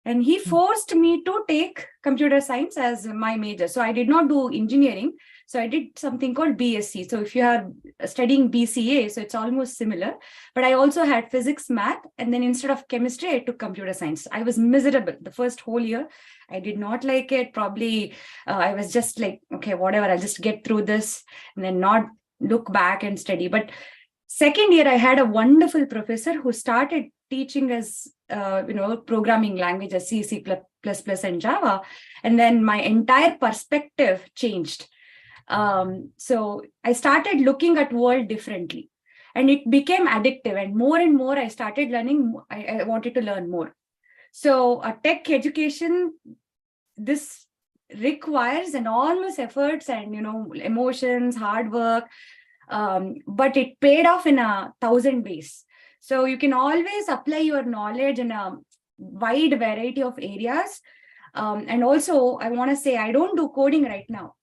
And he forced me to take computer science as my major. So I did not do engineering. So I did something called BSc. So if you are studying BCA, so it's almost similar. But I also had physics, math, and then instead of chemistry, I took computer science. I was miserable the first whole year. I did not like it. Probably I was just like, okay, whatever, I'll just get through this and then not look back and study. But second year, I had a wonderful professor who started teaching us, programming languages, C++, and Java. And then my entire perspective changed. So I started looking at world differently, and it became addictive. And more I started learning. I wanted to learn more. So a tech education, this requires enormous efforts and emotions, hard work, but it paid off in 1,000 ways. So you can always apply your knowledge in a wide variety of areas. And also, I want to say, I don't do coding right now,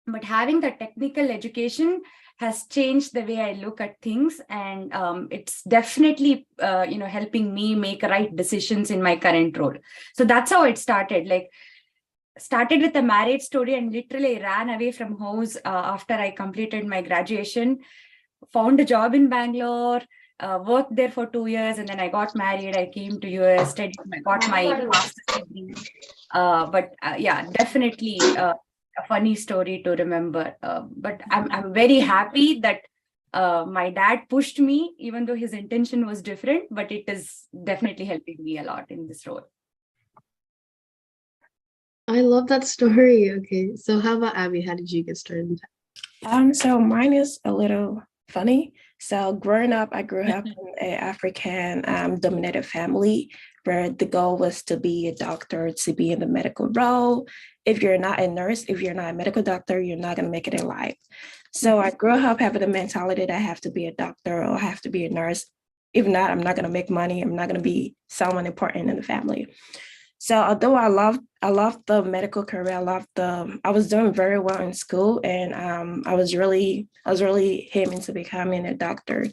but having the technical education has changed the way I look at things, and it's definitely helping me make right decisions in my current role. So that's how it started. Started with a marriage story, and literally ran away from house after I completed my graduation, found a job in Bangalore, worked there for 2 years, and then I got married. I came to US, studied, I got my master's degree. But yeah, definitely a funny story to remember. But I'm very happy that my dad pushed me, even though his intention was different, but it is definitely helping me a lot in this role. I love that story. Okay, so how about Abby? How did you get started? So mine is a little funny. So growing up, I grew up in an African dominated family where the goal was to be a doctor, to be in the medical role. If you're not a nurse, if you're not a medical doctor, you're not going to make it in life. So I grew up having the mentality that I have to be a doctor or I have to be a nurse. If not, I'm not going to make money. I'm not going to be someone important in the family. So although I loved the medical career, I was doing very well in school, and I was really aiming to becoming a doctor.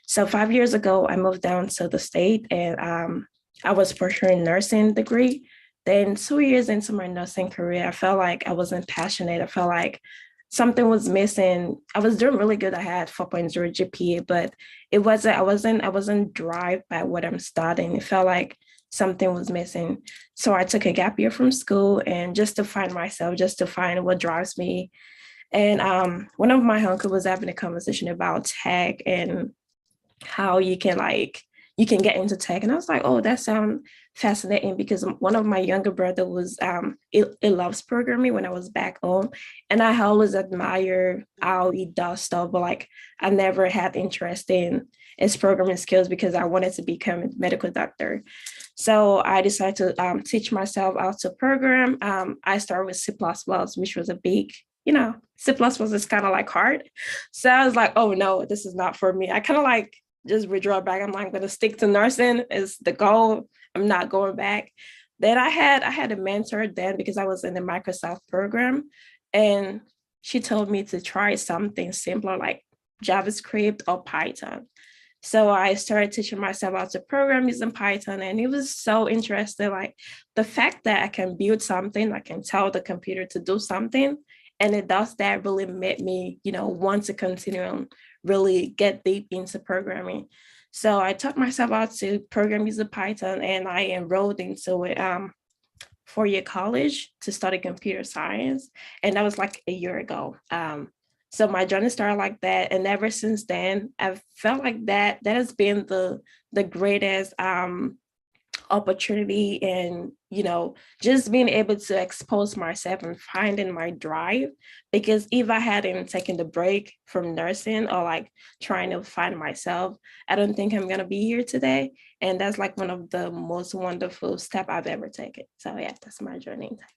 So 5 years ago, I moved down to the state, and I was pursuing nursing degree. Then 2 years into my nursing career, I felt like I wasn't passionate. I felt like something was missing. I was doing really good. I had 4.0 GPA, but I wasn't driven by what I'm studying. It felt like something was missing. So I took a gap year from school, and just to find myself, just to find what drives me. And one of my uncles was having a conversation about tech and how you can get into tech. And I was like, oh, that sounds fascinating, because one of my younger brother was it loves programming when I was back home. And I always admire how he does stuff, but I never had interest in his programming skills because I wanted to become a medical doctor. So I decided to teach myself how to program. I started with C++, which was a big, C++ is kind of hard. So I was like, oh no, this is not for me. I kind of just withdraw back. I'm going to stick to nursing is the goal. I'm not going back. Then I had a mentor then, because I was in the Microsoft program, and she told me to try something simpler like JavaScript or Python. So I started teaching myself how to program using Python, and it was so interesting. The fact that I can build something, I can tell the computer to do something, and it does that really made me, want to continue and really get deep into programming. So I taught myself how to program using Python, and I enrolled into a 4-year college to study computer science, and that was a year ago. So my journey started like that, and ever since then, I've felt like that has been the greatest opportunity, and just being able to expose myself and finding my drive. Because if I hadn't taken the break from nursing or trying to find myself, I don't think I'm gonna be here today. And that's one of the most wonderful steps I've ever taken. So yeah, that's my journey in tech.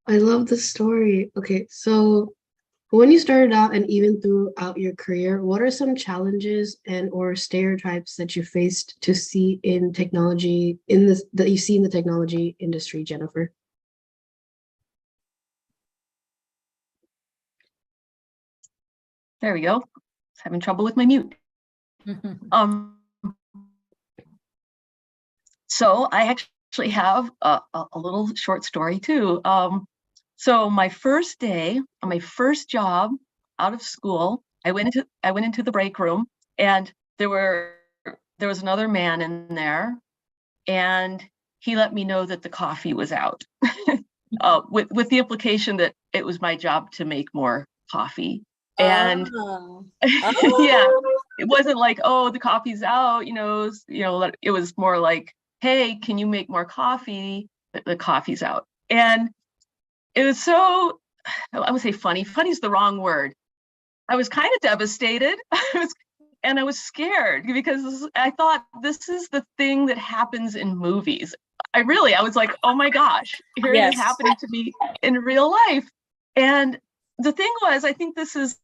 I love the story. Okay, so when you started out and even throughout your career, what are some challenges and or stereotypes that you faced to see in technology that you see in the technology industry, Jennifer? There we go. Having trouble with my mute. So I actually have a little short story too. So my first day on my first job out of school, I went into the break room, and there was another man in there, and he let me know that the coffee was out, with the implication that it was my job to make more coffee. And yeah, it wasn't like, oh, the coffee's out, it was more like, hey, can you make more coffee? The coffee's out. And it was so, I would say funny. Funny is the wrong word. I was kind of devastated. And I was scared because I thought this is the thing that happens in movies. I was like, oh my gosh, here it is happening to me in real life. And the thing was, I think this is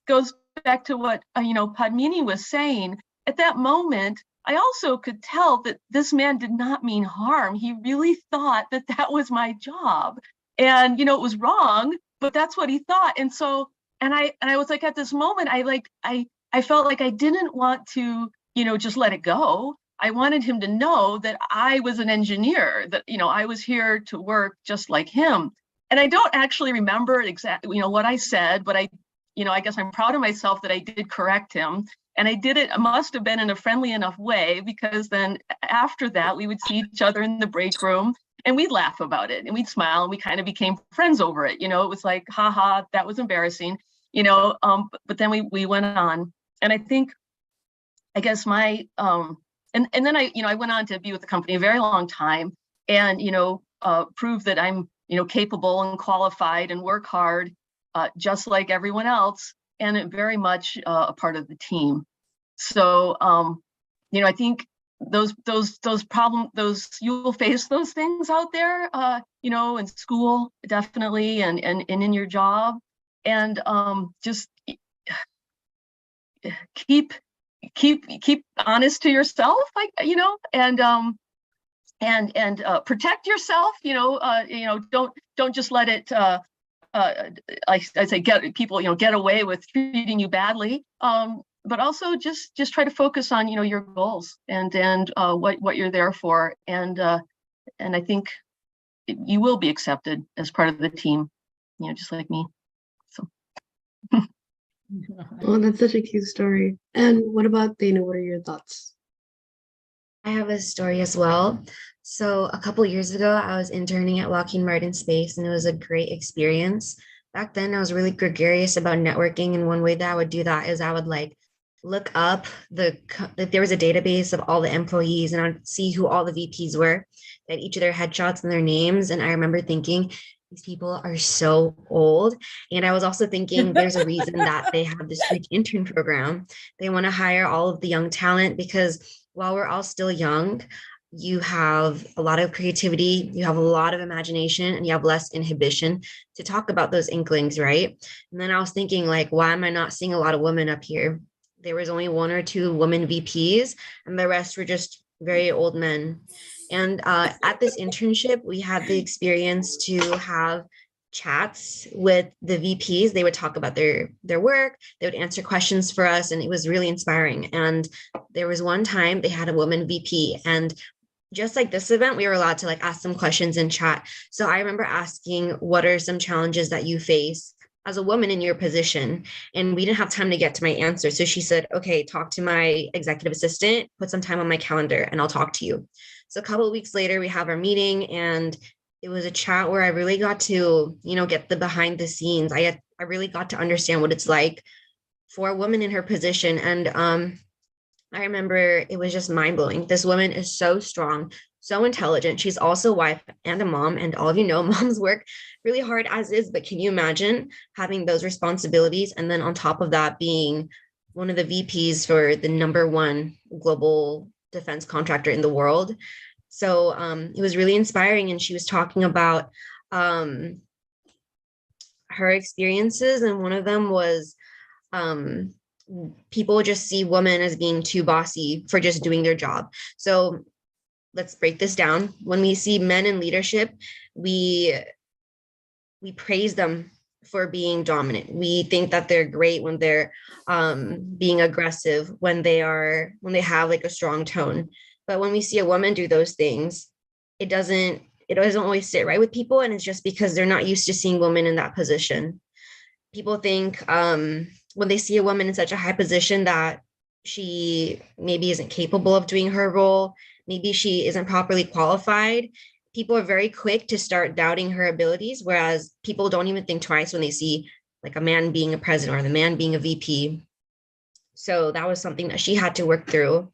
goes back to what Padmini was saying. At that moment, I also could tell that this man did not mean harm. He really thought that that was my job, and it was wrong, but that's what he thought. And so, and I was like, at this moment, I felt like I didn't want to, just let it go. I wanted him to know that I was an engineer, that, I was here to work just like him. And I don't actually remember exactly, what I said, but I guess I'm proud of myself that I did correct him. And I did it, must have been in a friendly enough way, because then after that, we would see each other in the break room and we'd laugh about it and we'd smile and we kind of became friends over it. It was like, haha, that was embarrassing, but then we went on. And I guess my, and then I went on to be with the company a very long time and, prove that I'm, capable and qualified and work hard, just like everyone else, and very much a part of the team. So, I think those problems, you will face those things out there, in school, definitely, and in your job, and just keep honest to yourself, and protect yourself. Don't just let it, like I say, get away with treating you badly. But also just try to focus on your goals and what you're there for, and I think you will be accepted as part of the team, just like me. So. Oh, that's such a cute story. And what about Dana? What are your thoughts? I have a story as well. So a couple years ago, I was interning at Lockheed Martin Space, and it was a great experience. Back then, I was really gregarious about networking, and one way that I would do that is I would look up if there was a database of all the employees, and I'd see who all the VPs were. They had each of their headshots and their names, and I remember thinking, these people are so old. And I was also thinking there's a reason that they have this huge intern program. They want to hire all of the young talent because while we're all still young, you have a lot of creativity, you have a lot of imagination, and you have less inhibition to talk about those inklings, right? And then I was thinking, why am I not seeing a lot of women up here? There was only 1 or 2 women VPs, and the rest were just very old men. And at this internship, we had the experience to have chats with the VPs. They would talk about their work, they would answer questions for us, and it was really inspiring. And there was one time they had a woman VP, and just like this event, we were allowed to ask some questions in chat. So I remember asking, what are some challenges that you face as a woman in your position? And we didn't have time to get to my answer. So she said, okay, talk to my executive assistant, put some time on my calendar, and I'll talk to you. So a couple of weeks later, we have our meeting, and it was a chat where I really got to, get the behind the scenes. I really got to understand what it's like for a woman in her position. And I remember it was just mind blowing. This woman is so strong, so intelligent. She's also a wife and a mom. And all of you know, moms work really hard as is. But can you imagine having those responsibilities? And then on top of that, being one of the VPs for the #1 global defense contractor in the world. So it was really inspiring. And she was talking about her experiences. And one of them was people just see women as being too bossy for just doing their job. So let's break this down. When we see men in leadership, we praise them for being dominant. We think that they're great when they're being aggressive, when they have a strong tone. But when we see a woman do those things, it doesn't always sit right with people. And it's just because they're not used to seeing women in that position. People think when they see a woman in such a high position that she maybe isn't capable of doing her role, maybe she isn't properly qualified, people are very quick to start doubting her abilities, whereas people don't even think twice when they see a man being a president or the man being a VP. So that was something that she had to work through.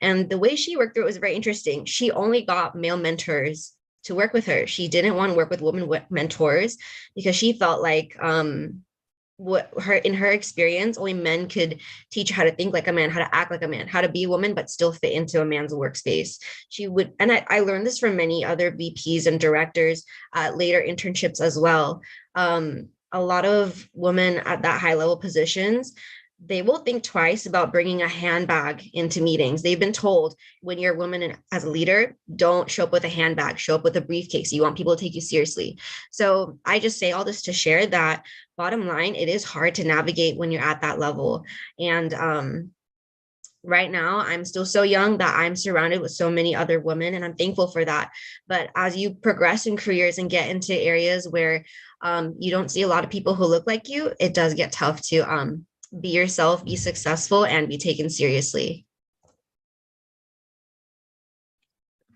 And the way she worked through it was very interesting. She only got male mentors to work with her. She didn't want to work with women mentors because she felt like in her experience, only men could teach her how to think like a man, how to act like a man, how to be a woman, but still fit into a man's workspace. She would, and I learned this from many other VPs and directors at later internships as well. A lot of women at that high level positions, they will think twice about bringing a handbag into meetings. They've been told, when you're a woman as a leader, don't show up with a handbag, show up with a briefcase. You want people to take you seriously. So I just say all this to share that, bottom line, it is hard to navigate when you're at that level. And right now, I'm still so young that I'm surrounded with so many other women, and I'm thankful for that. But as you progress in careers and get into areas where you don't see a lot of people who look like you, it does get tough to be yourself, be successful, and be taken seriously.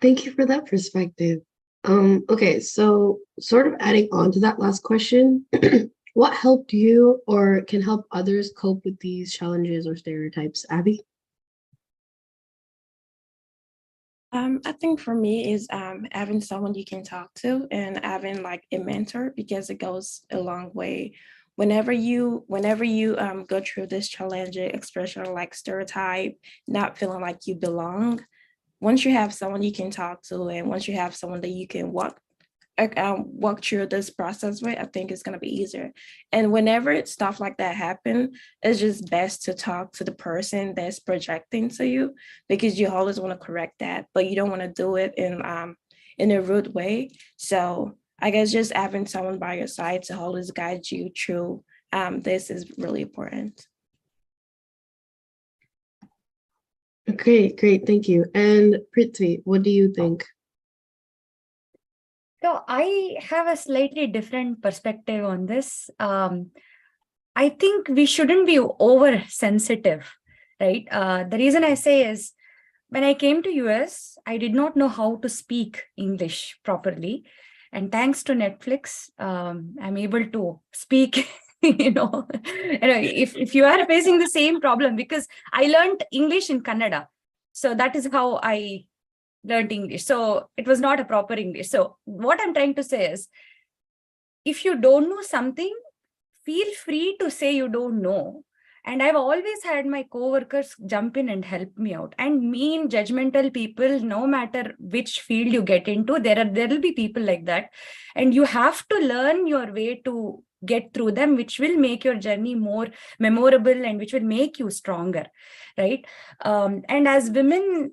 Thank you for that perspective. Okay, so sort of adding on to that last question, what helped you or can help others cope with these challenges or stereotypes, Abby? I think for me is having someone you can talk to and having like a mentor, because it goes a long way. Whenever you go through this challenging expression like stereotype, not feeling like you belong, once you have someone you can talk to and once you have someone that you can walk through this process with, I think it's going to be easier. And whenever stuff like that happen, it's just best to talk to the person that's projecting to you, because you always want to correct that, but you don't want to do it in a rude way. So I guess just having someone by your side to always guide you through this is really important. Great, thank you. And Prithvi, what do you think? So I have a slightly different perspective on this. I think we shouldn't be oversensitive, right? The reason I say is, when I came to US, I did not know how to speak English properly. And thanks to Netflix, I'm able to speak, if you are facing the same problem, because I learned English in Kannada. So that is how I learned English. So it was not a proper English. So what I'm trying to say is, if you don't know something, feel free to say you don't know. And I've always had my coworkers jump in and help me out. And mean, judgmental people, no matter which field you get into, there will be people like that. And you have to learn your way to get through them, which will make your journey more memorable and which will make you stronger, right? And as women,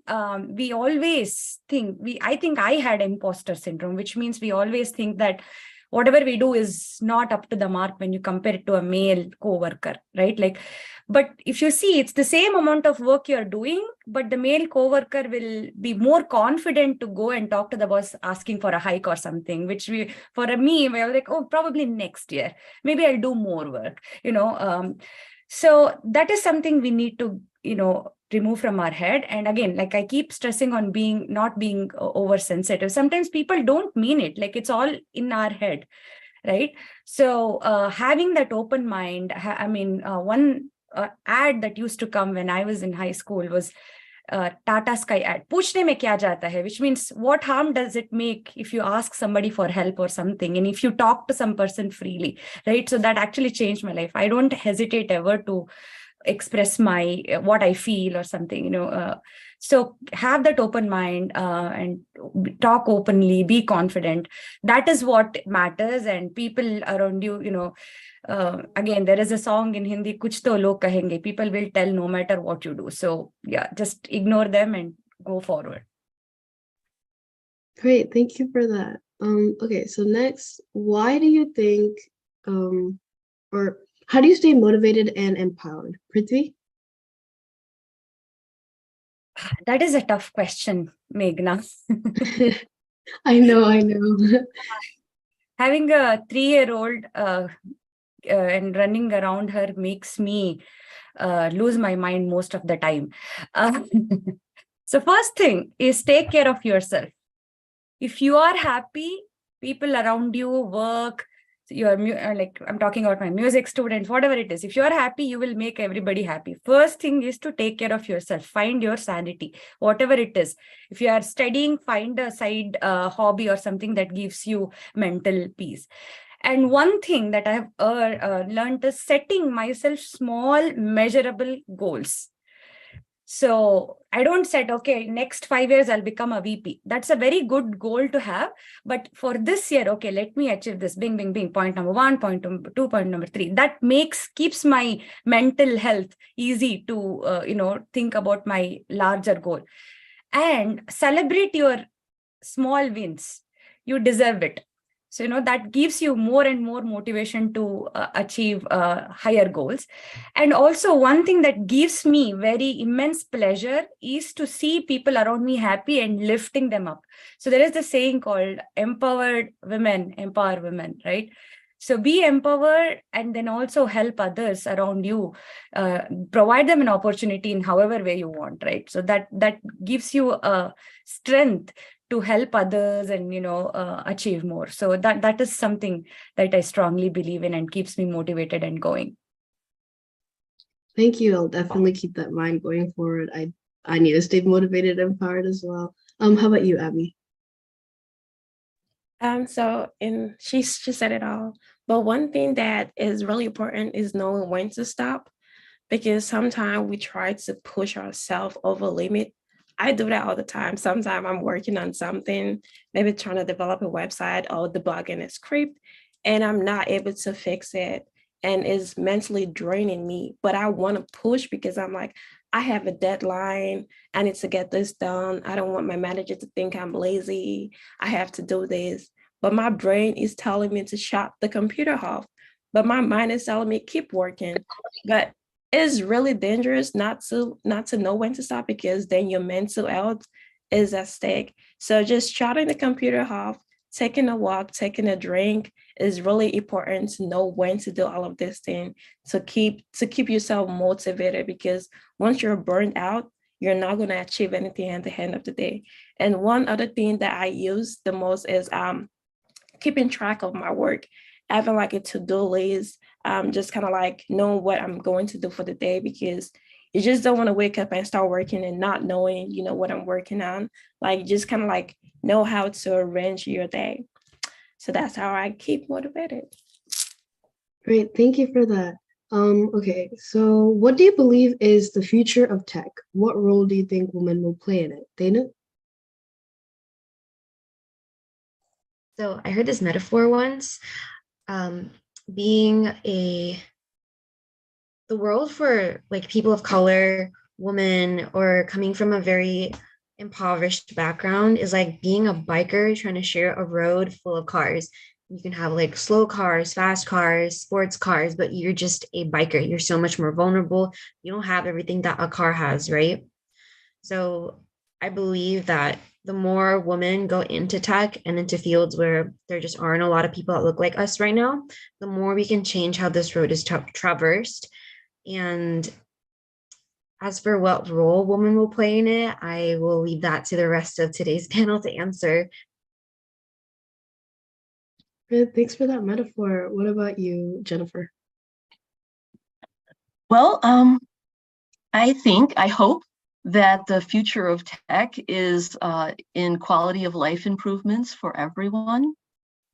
we always think, I think I had imposter syndrome, which means we always think that whatever we do is not up to the mark when you compare it to a male coworker, right? Like, but if you see, it's the same amount of work you're doing, but the male coworker will be more confident to go and talk to the boss asking for a hike or something, which for me, we're like, oh, probably next year, maybe I'll do more work, so that is something we need to, remove from our head. And again, like I keep stressing on not being oversensitive. Sometimes people don't mean it, like it's all in our head, right? So having that open mind, one ad that used to come when I was in high school was Tata Sky ad, Puchne mein kya jata hai, which means what harm does it make if you ask somebody for help or something, and if you talk to some person freely, right? So that actually changed my life. I don't hesitate ever to express what I feel or something, so have that open mind and talk openly, be confident. That is what matters. And people around you, again, there is a song in Hindi, kuch to log kahenge, people will tell no matter what you do. So yeah, just ignore them and go forward. Great, thank you for that. Okay, so next, why do you think, or how do you stay motivated and empowered? Prithvi? That is a tough question, Meghna. I know. Having a 3-year-old and running around her makes me lose my mind most of the time. So first thing is take care of yourself. If you are happy, people around you, work, like I'm talking about my music students, whatever it is. If you're happy, you will make everybody happy. First thing is to take care of yourself. Find your sanity, whatever it is. If you are studying, find a side hobby or something that gives you mental peace. And one thing that I've learned is setting myself small, measurable goals. So I don't set, okay, next 5 years, I'll become a VP. That's a very good goal to have. But for this year, okay, let me achieve this. Bing, bing, bing. Point number 1, point number 2, point number 3. That keeps my mental health easy to, think about my larger goal. And celebrate your small wins. You deserve it. So, that gives you more and more motivation to achieve higher goals. And also one thing that gives me very immense pleasure is to see people around me happy and lifting them up. So there is the saying called empowered women, empower women, right? So be empowered and then also help others around you, provide them an opportunity in however way you want, right? So that gives you a strength to help others and achieve more. So that is something that I strongly believe in and keeps me motivated and going. Thank you. I'll definitely keep that in mind going forward. I need to stay motivated and empowered as well. How about you, Abby? She said it all. But one thing that is really important is knowing when to stop, because sometimes we try to push ourselves over limit. I do that all the time. Sometimes I'm working on something, maybe trying to develop a website or debugging a script, and I'm not able to fix it. And it's mentally draining me. But I want to push because I'm like, I have a deadline. I need to get this done. I don't want my manager to think I'm lazy. I have to do this. But my brain is telling me to shut the computer off. But my mind is telling me keep working. But it's really dangerous not to know when to stop, because then your mental health is at stake. So just shutting the computer off, taking a walk, taking a drink is really important to know when to do all of this thing to keep yourself motivated, because once you're burned out, you're not going to achieve anything at the end of the day. And one other thing that I use the most is keeping track of my work, having like a to-do list, just kind of like knowing what I'm going to do for the day, because you just don't want to wake up and start working and not knowing, what I'm working on. Like just kind of like know how to arrange your day. So that's how I keep motivated. Great, thank you for that. Okay, so what do you believe is the future of tech? What role do you think women will play in it? Dana? So I heard this metaphor once, being the world for like people of color, women, or coming from a very impoverished background is like being a biker trying to share a road full of cars. You can have like slow cars, fast cars, sports cars, but you're just a biker. You're so much more vulnerable. You don't have everything that a car has, right? So I believe that the more women go into tech and into fields where there just aren't a lot of people that look like us right now, the more we can change how this road is traversed. And as for what role women will play in it, I will leave that to the rest of today's panel to answer. Good, thanks for that metaphor. What about you, Jennifer? Well, I hope that the future of tech is in quality of life improvements for everyone.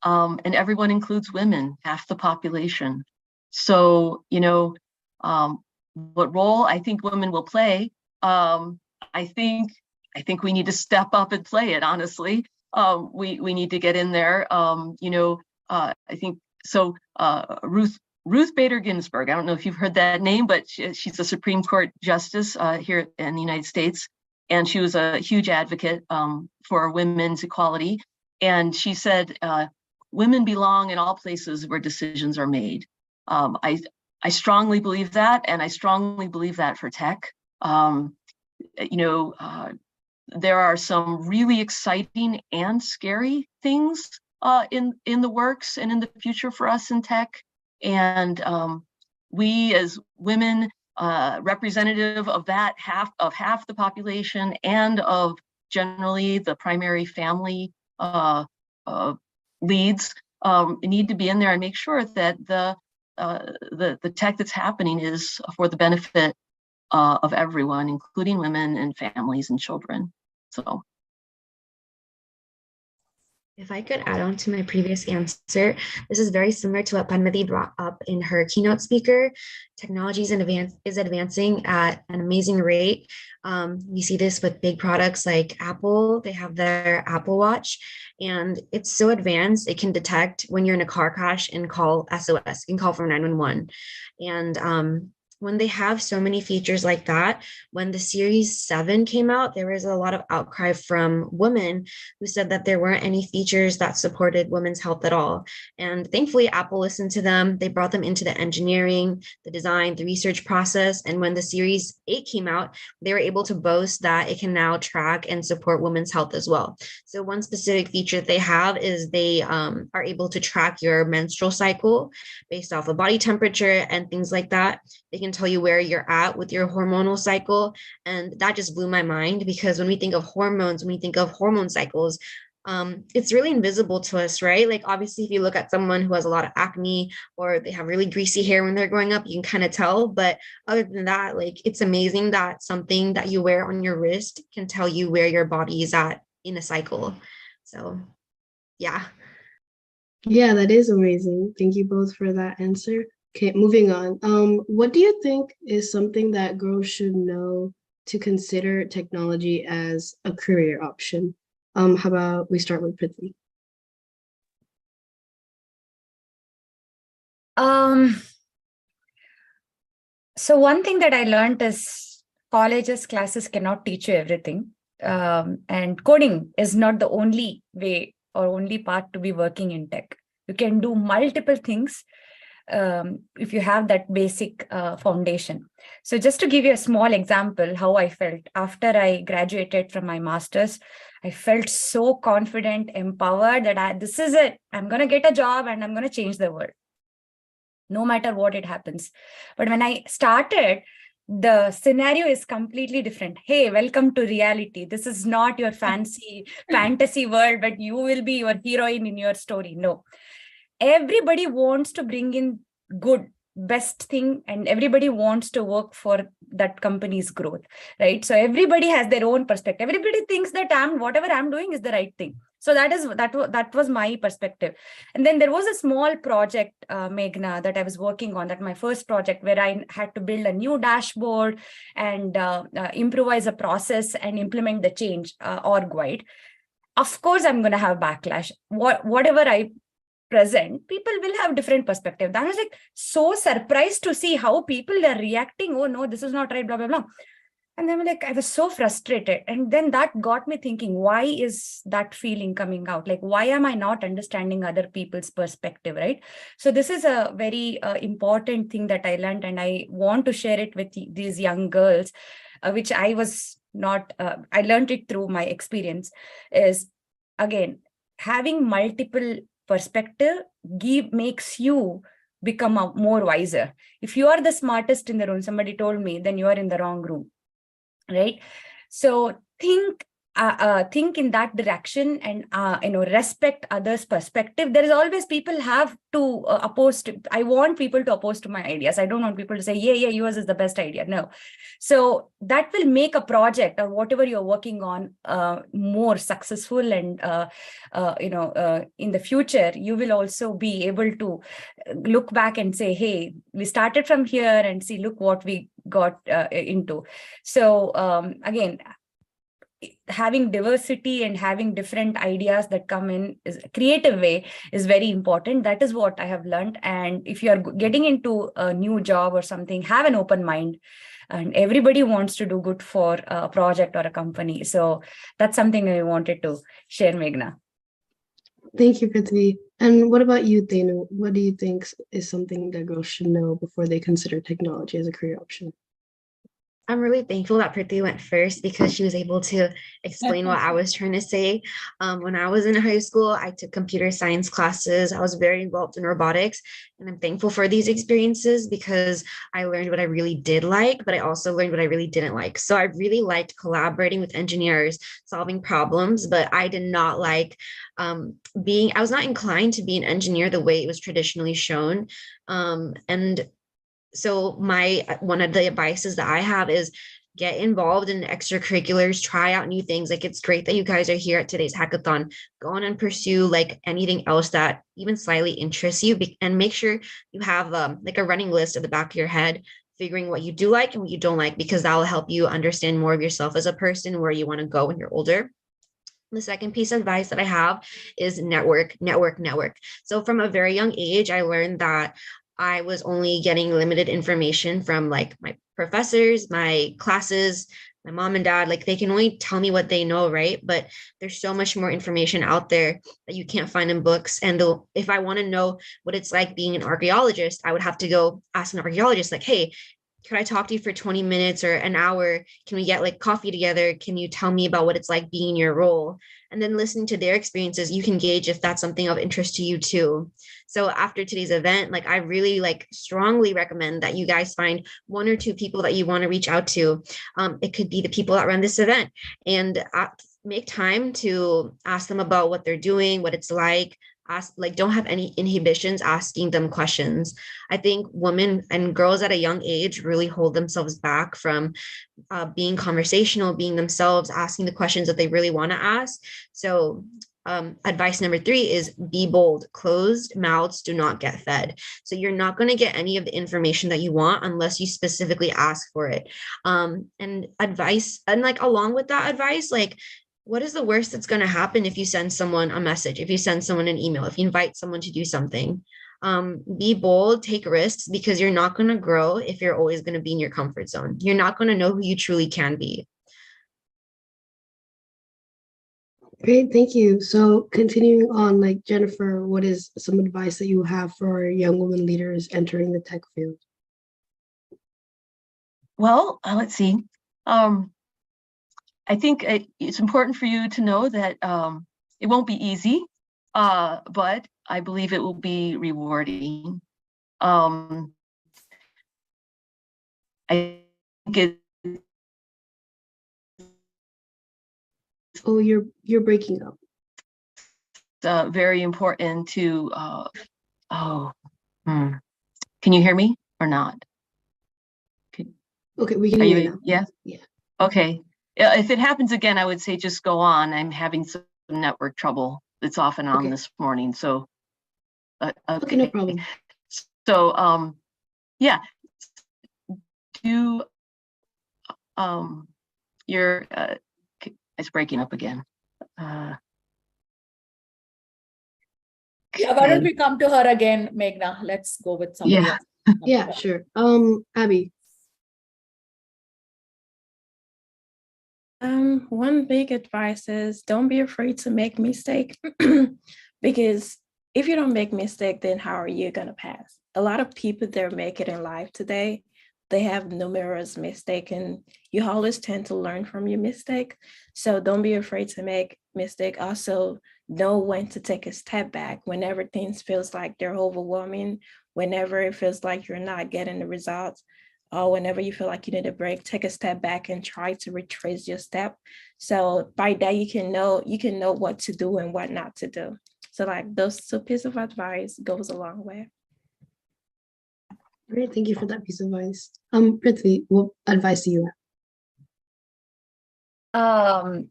And everyone includes women, half the population. So, what role I think women will play, I think we need to step up and play it, honestly. We need to get in there. I think so. Ruth Bader Ginsburg, I don't know if you've heard that name, but she's a Supreme Court justice here in the United States. And she was a huge advocate for women's equality. And she said, women belong in all places where decisions are made. I strongly believe that, and I strongly believe that for tech. There are some really exciting and scary things in the works and in the future for us in tech. And we as women, representative of that half the population and of generally the primary family leads, need to be in there and make sure that the tech that's happening is for the benefit of everyone, including women and families and children. So. If I could add on to my previous answer, this is very similar to what Padmati brought up in her keynote speaker. Technology is advancing at an amazing rate. We see this with big products like Apple. They have their Apple Watch, and it's so advanced, it can detect when you're in a car crash and call SOS. You can call from 911. And when they have so many features like that, when the Series 7 came out, there was a lot of outcry from women who said that there weren't any features that supported women's health at all. And thankfully, Apple listened to them. They brought them into the engineering, the design, the research process. And when the Series 8 came out, they were able to boast that it can now track and support women's health as well. So one specific feature they have is they are able to track your menstrual cycle based off of body temperature and things like that. They can tell you where you're at with your hormonal cycle. And that just blew my mind, because when we think of hormones, when we think of hormone cycles, it's really invisible to us, right? Like, obviously, if you look at someone who has a lot of acne or they have really greasy hair when they're growing up, you can kind of tell. But other than that, like, it's amazing that something that you wear on your wrist can tell you where your body is at in a cycle. So, yeah. Yeah, that is amazing. Thank you both for that answer. Okay, moving on. What do you think is something that girls should know to consider technology as a career option? How about we start with Prithvi? So one thing that I learned is colleges, classes cannot teach you everything. And coding is not the only way or only part to be working in tech. You can do multiple things if you have that basic foundation. So just to give you a small example, how I felt after I graduated from my master's, I felt so confident, empowered that this is it. I'm going to get a job and I'm going to change the world, no matter what it happens. But when I started, the scenario is completely different. Hey, welcome to reality. This is not your fancy fantasy world, but you will be your heroine in your story. No. Everybody wants to bring in good, best thing, and everybody wants to work for that company's growth, right? So everybody has their own perspective. Everybody thinks that whatever I'm doing is the right thing. So that was my perspective. And then there was a small project, Meghna, that I was working on, that my first project, where I had to build a new dashboard and improvise a process and implement the change org-wide. Of course, I'm going to have backlash. Whatever I present, people will have different perspective. I was like so surprised to see how people are reacting. Oh no, this is not right, blah, blah, blah. And then like, I was so frustrated. And then that got me thinking, why is that feeling coming out? Like, why am I not understanding other people's perspective, right? So this is a very important thing that I learned, and I want to share it with these young girls, which I was not, I learned it through my experience, is again, having multiple perspective makes you become more wiser. If you are the smartest in the room, somebody told me, then you are in the wrong room, right? So think in that direction, and respect others' perspective. There is always people have to oppose to. I want people to oppose to my ideas. I don't want people to say, yeah, yours is the best idea. No. So that will make a project or whatever you're working on more successful, and in the future you will also be able to look back and say, hey, we started from here and see, look what we got into. So again, having diversity and having different ideas that come in is a creative way is very important. That is what I have learned. And if you are getting into a new job or something, have an open mind. And everybody wants to do good for a project or a company. So that's something I wanted to share, Meghna. Thank you, Prithvi. And what about you, Thenu? What do you think is something that girls should know before they consider technology as a career option? I'm really thankful that Prithvi went first because she was able to explain what I was trying to say. When I was in high school, I took computer science classes. I was very involved in robotics, and I'm thankful for these experiences because I learned what I really did like, but I also learned what I really didn't like. So I really liked collaborating with engineers, solving problems, but I did not like I was not inclined to be an engineer the way it was traditionally shown. And so one of the advices that I have is get involved in extracurriculars, try out new things. Like, it's great that you guys are here at today's hackathon. Go on and pursue like anything else that even slightly interests you, and make sure you have like a running list at the back of your head, figuring what you do like and what you don't like, because that will help you understand more of yourself as a person, where you want to go when you're older. The second piece of advice that I have is network. So from a very young age, I learned that I was only getting limited information from like my professors, my classes, my mom and dad. Like, they can only tell me what they know, right? But there's so much more information out there that you can't find in books. And if I want to know what it's like being an archaeologist, I would have to go ask an archaeologist, like, hey, could I talk to you for 20 minutes or an hour? Can we get like coffee together? Can you tell me about what it's like being in your role? And then listening to their experiences, you can gauge if that's something of interest to you too. So after today's event, like, I really like strongly recommend that you guys find one or two people that you want to reach out to. It could be the people that run this event, and make time to ask them about what they're doing, what it's like. Don't have any inhibitions asking them questions. I think women and girls at a young age really hold themselves back from being conversational, being themselves, asking the questions that they really want to ask. So advice number 3 is be bold. Closed mouths do not get fed. So you're not going to get any of the information that you want unless you specifically ask for it. And like along with that advice, like, what is the worst that's going to happen if you send someone a message, if you send someone an email, if you invite someone to do something? Be bold, take risks, because you're not going to grow if you're always going to be in your comfort zone. You're not going to know who you truly can be. Great, thank you. So continuing on, like, Jennifer, what is some advice that you have for young women leaders entering the tech field? Well, let's see. I think it's important for you to know that it won't be easy, but I believe it will be rewarding. I think Oh, you're breaking up. it's very important to. Can you hear me or not? Okay, we can hear you now. Yeah. Yeah. Okay. If it happens again, I would say just go on. I'm having some network trouble. It's off and on this morning. So, Okay, no problem. So, yeah. It's breaking up again. Yeah, why don't we come to her again, Meghna? Let's go with somebody else. Yeah, sure. Abby. One big advice is don't be afraid to make mistake because if you don't make mistake, then how are you gonna pass? A lot of people that make it in life today, they have numerous mistakes, and you always tend to learn from your mistake. So don't be afraid to make mistake. Also, know when to take a step back whenever things feels like they're overwhelming, whenever it feels like you're not getting the results, or whenever you feel like you need a break, take a step back and try to retrace your step. So by that, you can know what to do and what not to do. So like those 2 pieces of advice goes a long way. Great, thank you for that piece of advice. Prithvi, what advice do you have?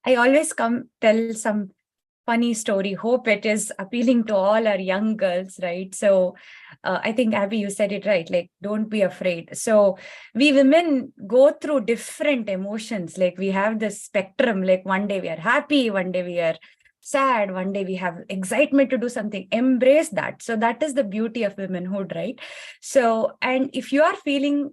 I always tell some funny story. Hope it is appealing to all our young girls, right? So I think, Abby, you said it right, like, don't be afraid. So we women go through different emotions. Like, we have this spectrum, like one day we are happy, one day we are sad, one day we have excitement to do something. Embrace that. So that is the beauty of womanhood, right? So, and if you are feeling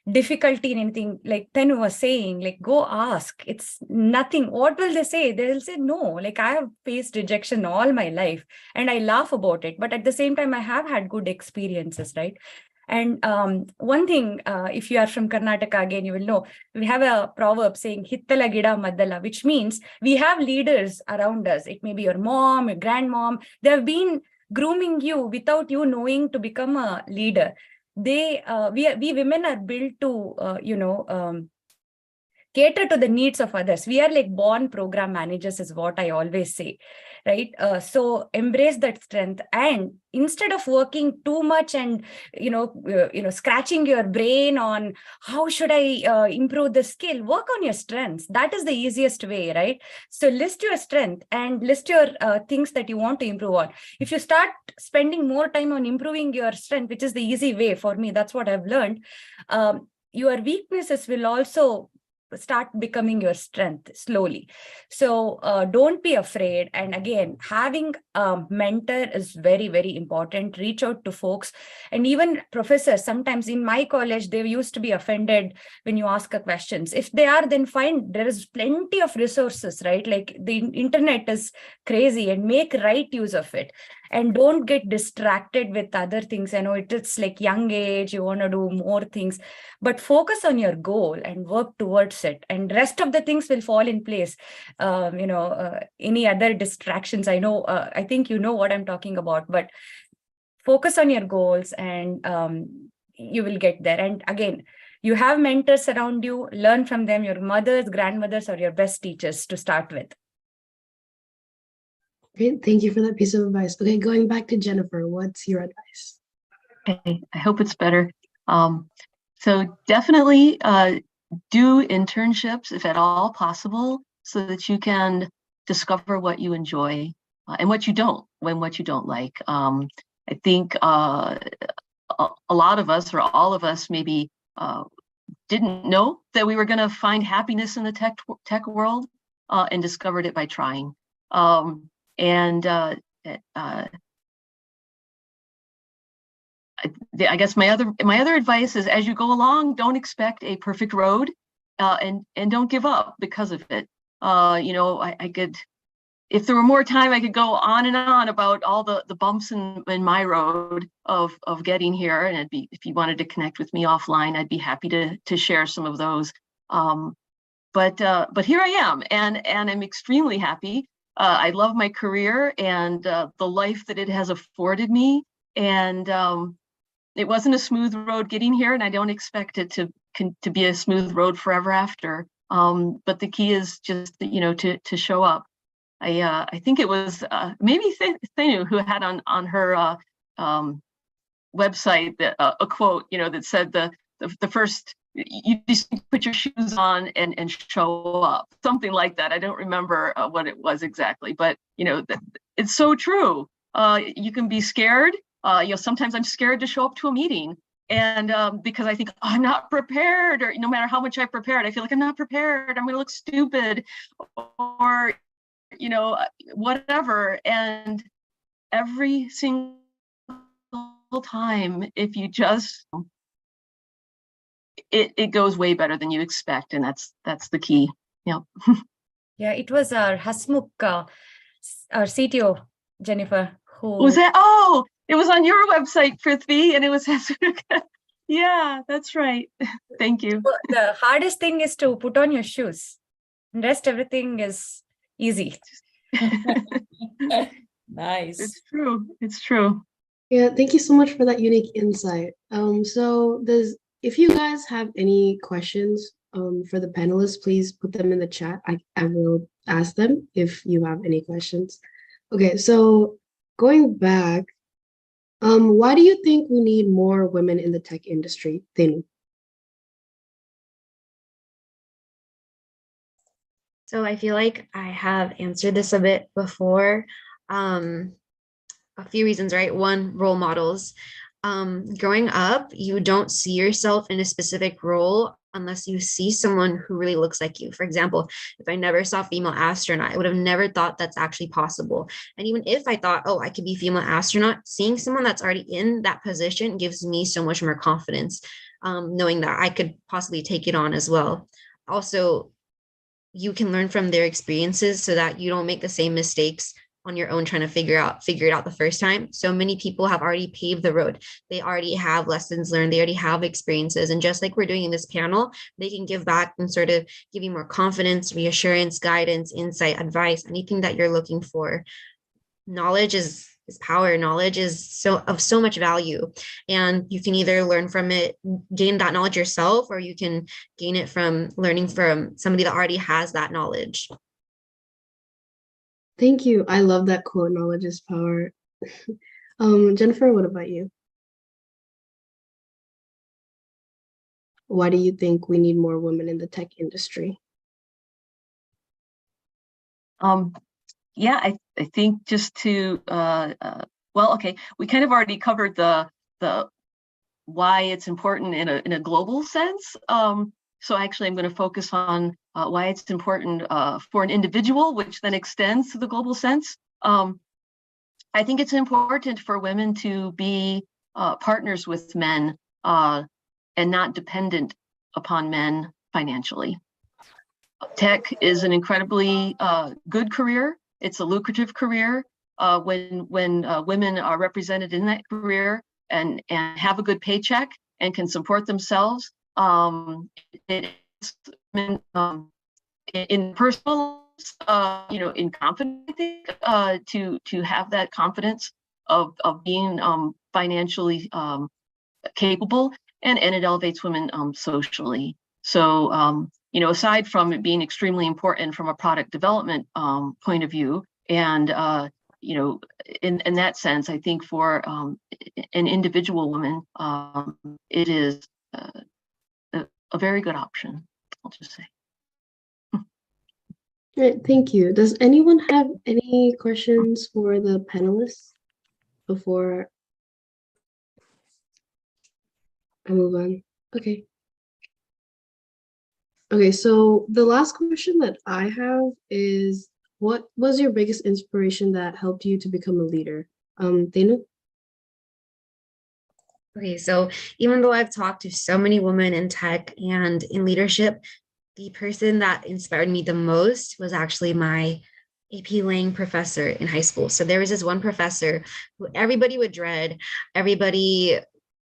difficulty in anything, like Tenu was saying, like, go ask. It's nothing. What will they say? They'll say no. Like, I have faced rejection all my life and I laugh about it, but at the same time I have had good experiences, right? And one thing, if you are from Karnataka, again, you will know, we have a proverb saying, Hittala Gida Maddala, which means we have leaders around us. It may be your mom, your grandmom. They have been grooming you without you knowing to become a leader. We women are built to, cater to the needs of others. We are like born program managers is what I always say, right? So embrace that strength, and instead of working too much and scratching your brain on how should I improve the skill, work on your strengths. That is the easiest way, right? So list your strength and list your things that you want to improve on. If you start spending more time on improving your strength, which is the easy way for me, that's what I've learned, your weaknesses will also start becoming your strength slowly. So don't be afraid. And again, having a mentor is very, very important. Reach out to folks, and even professors. Sometimes in my college, they used to be offended when you ask a questions. If they are, then fine. There is plenty of resources, right? Like the internet is crazy, and make right use of it. And don't get distracted with other things. I know it's like young age, you want to do more things, but focus on your goal and work towards it. And rest of the things will fall in place. Any other distractions, I think you know what I'm talking about, but focus on your goals, and you will get there. And again, you have mentors around you, learn from them. Your mothers, grandmothers are your best teachers to start with. Great, thank you for that piece of advice. Okay, going back to Jennifer, what's your advice? Okay, I hope it's better. So definitely do internships if at all possible, so that you can discover what you enjoy and what you don't like. I think a lot of us, or all of us maybe, didn't know that we were going to find happiness in the tech world, and discovered it by trying. I guess my other advice is, as you go along, don't expect a perfect road, and don't give up because of it. I could, if there were more time, I could go on and on about all the bumps in my road of getting here. And if you wanted to connect with me offline, I'd be happy to share some of those. But here I am, and I'm extremely happy. I love my career and the life that it has afforded me. And it wasn't a smooth road getting here, and I don't expect it to be a smooth road forever after. But the key is just, to show up. I think it was maybe Thenu who had on her website that a quote, that said the first, you just put your shoes on and show up, something like that. I don't remember what it was exactly, but it's so true. You can be scared. Sometimes I'm scared to show up to a meeting, and because I think I'm not prepared, or no matter how much I prepared, I feel like I'm not prepared. I'm going to look stupid, or whatever. And every single time, if you just, it goes way better than you expect, and that's the key. Yeah. Yeah, it was our Hasmukh, our CTO, Jennifer, who was that. Oh, it was on your website, Prithvi, and it was yeah, that's right. Thank you. The hardest thing is to put on your shoes. And rest, everything is easy. Nice. It's true. It's true. Yeah, thank you so much for that unique insight. So if you guys have any questions for the panelists, please put them in the chat. I will ask them if you have any questions. Okay, so going back, why do you think we need more women in the tech industry, Thenu? So I feel like I have answered this a bit before. A few reasons, right? One, role models. Growing up, you don't see yourself in a specific role unless you see someone who really looks like you. For example, if I never saw female astronaut, I would have never thought that's actually possible. And even if I thought, oh, I could be female astronaut, seeing someone that's already in that position gives me so much more confidence, knowing that I could possibly take it on as well. Also, you can learn from their experiences so that you don't make the same mistakes on your own trying to figure it out the first time. So many people have already paved the road. They already have lessons learned. They already have experiences. And just like we're doing in this panel, they can give back and sort of give you more confidence, reassurance, guidance, insight, advice, anything that you're looking for. Knowledge is power. Knowledge is of so much value, and you can either learn from it, gain that knowledge yourself, or you can gain it from learning from somebody that already has that knowledge. Thank you. I love that quote, knowledge is power. Jennifer, what about you? Why do you think we need more women in the tech industry? Yeah, I think just to well, okay, we kind of already covered the why it's important in a global sense. So actually, I'm going to focus on why it's important for an individual, which then extends to the global sense. I think it's important for women to be partners with men and not dependent upon men financially. Tech is an incredibly good career. It's a lucrative career. When women are represented in that career and have a good paycheck and can support themselves, it is, in personal, in confidence, I think, to have that confidence of being financially capable, and it elevates women socially. So, aside from it being extremely important from a product development point of view, and in that sense, I think for an individual woman, it is a very good option, I'll just say. Great, thank you. Does anyone have any questions for the panelists before I move on? Okay. Okay, so the last question that I have is, what was your biggest inspiration that helped you to become a leader? Dana? Okay, so even though I've talked to so many women in tech and in leadership, the person that inspired me the most was actually my AP Lang professor in high school. So there was this one professor who everybody would dread.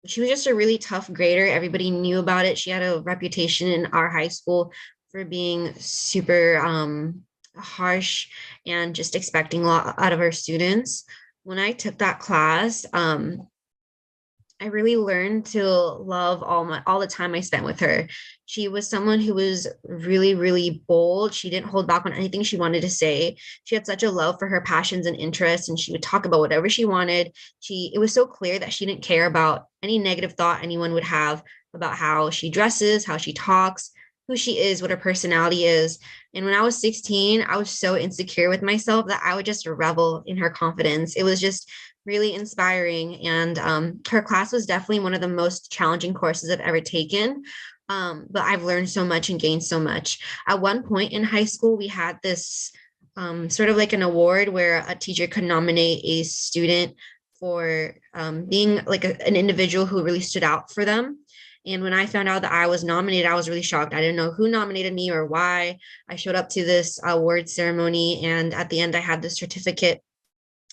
She was just a really tough grader. Everybody knew about it. She had a reputation in our high school for being super harsh and just expecting a lot out of her students. When I took that class, I really learned to love all the time I spent with her. She was someone who was really, really bold. She didn't hold back on anything she wanted to say. She had such a love for her passions and interests, and she would talk about whatever she wanted. It was so clear that she didn't care about any negative thought anyone would have about how she dresses, how she talks, who she is, what her personality is. And when I was 16, I was so insecure with myself that I would just revel in her confidence. It was just really inspiring. And her class was definitely one of the most challenging courses I've ever taken. But I've learned so much and gained so much. At one point in high school, we had this sort of like an award where a teacher could nominate a student for being like an individual who really stood out for them. And when I found out that I was nominated, I was really shocked. I didn't know who nominated me or why. I showed up to this award ceremony, and at the end, I had this certificate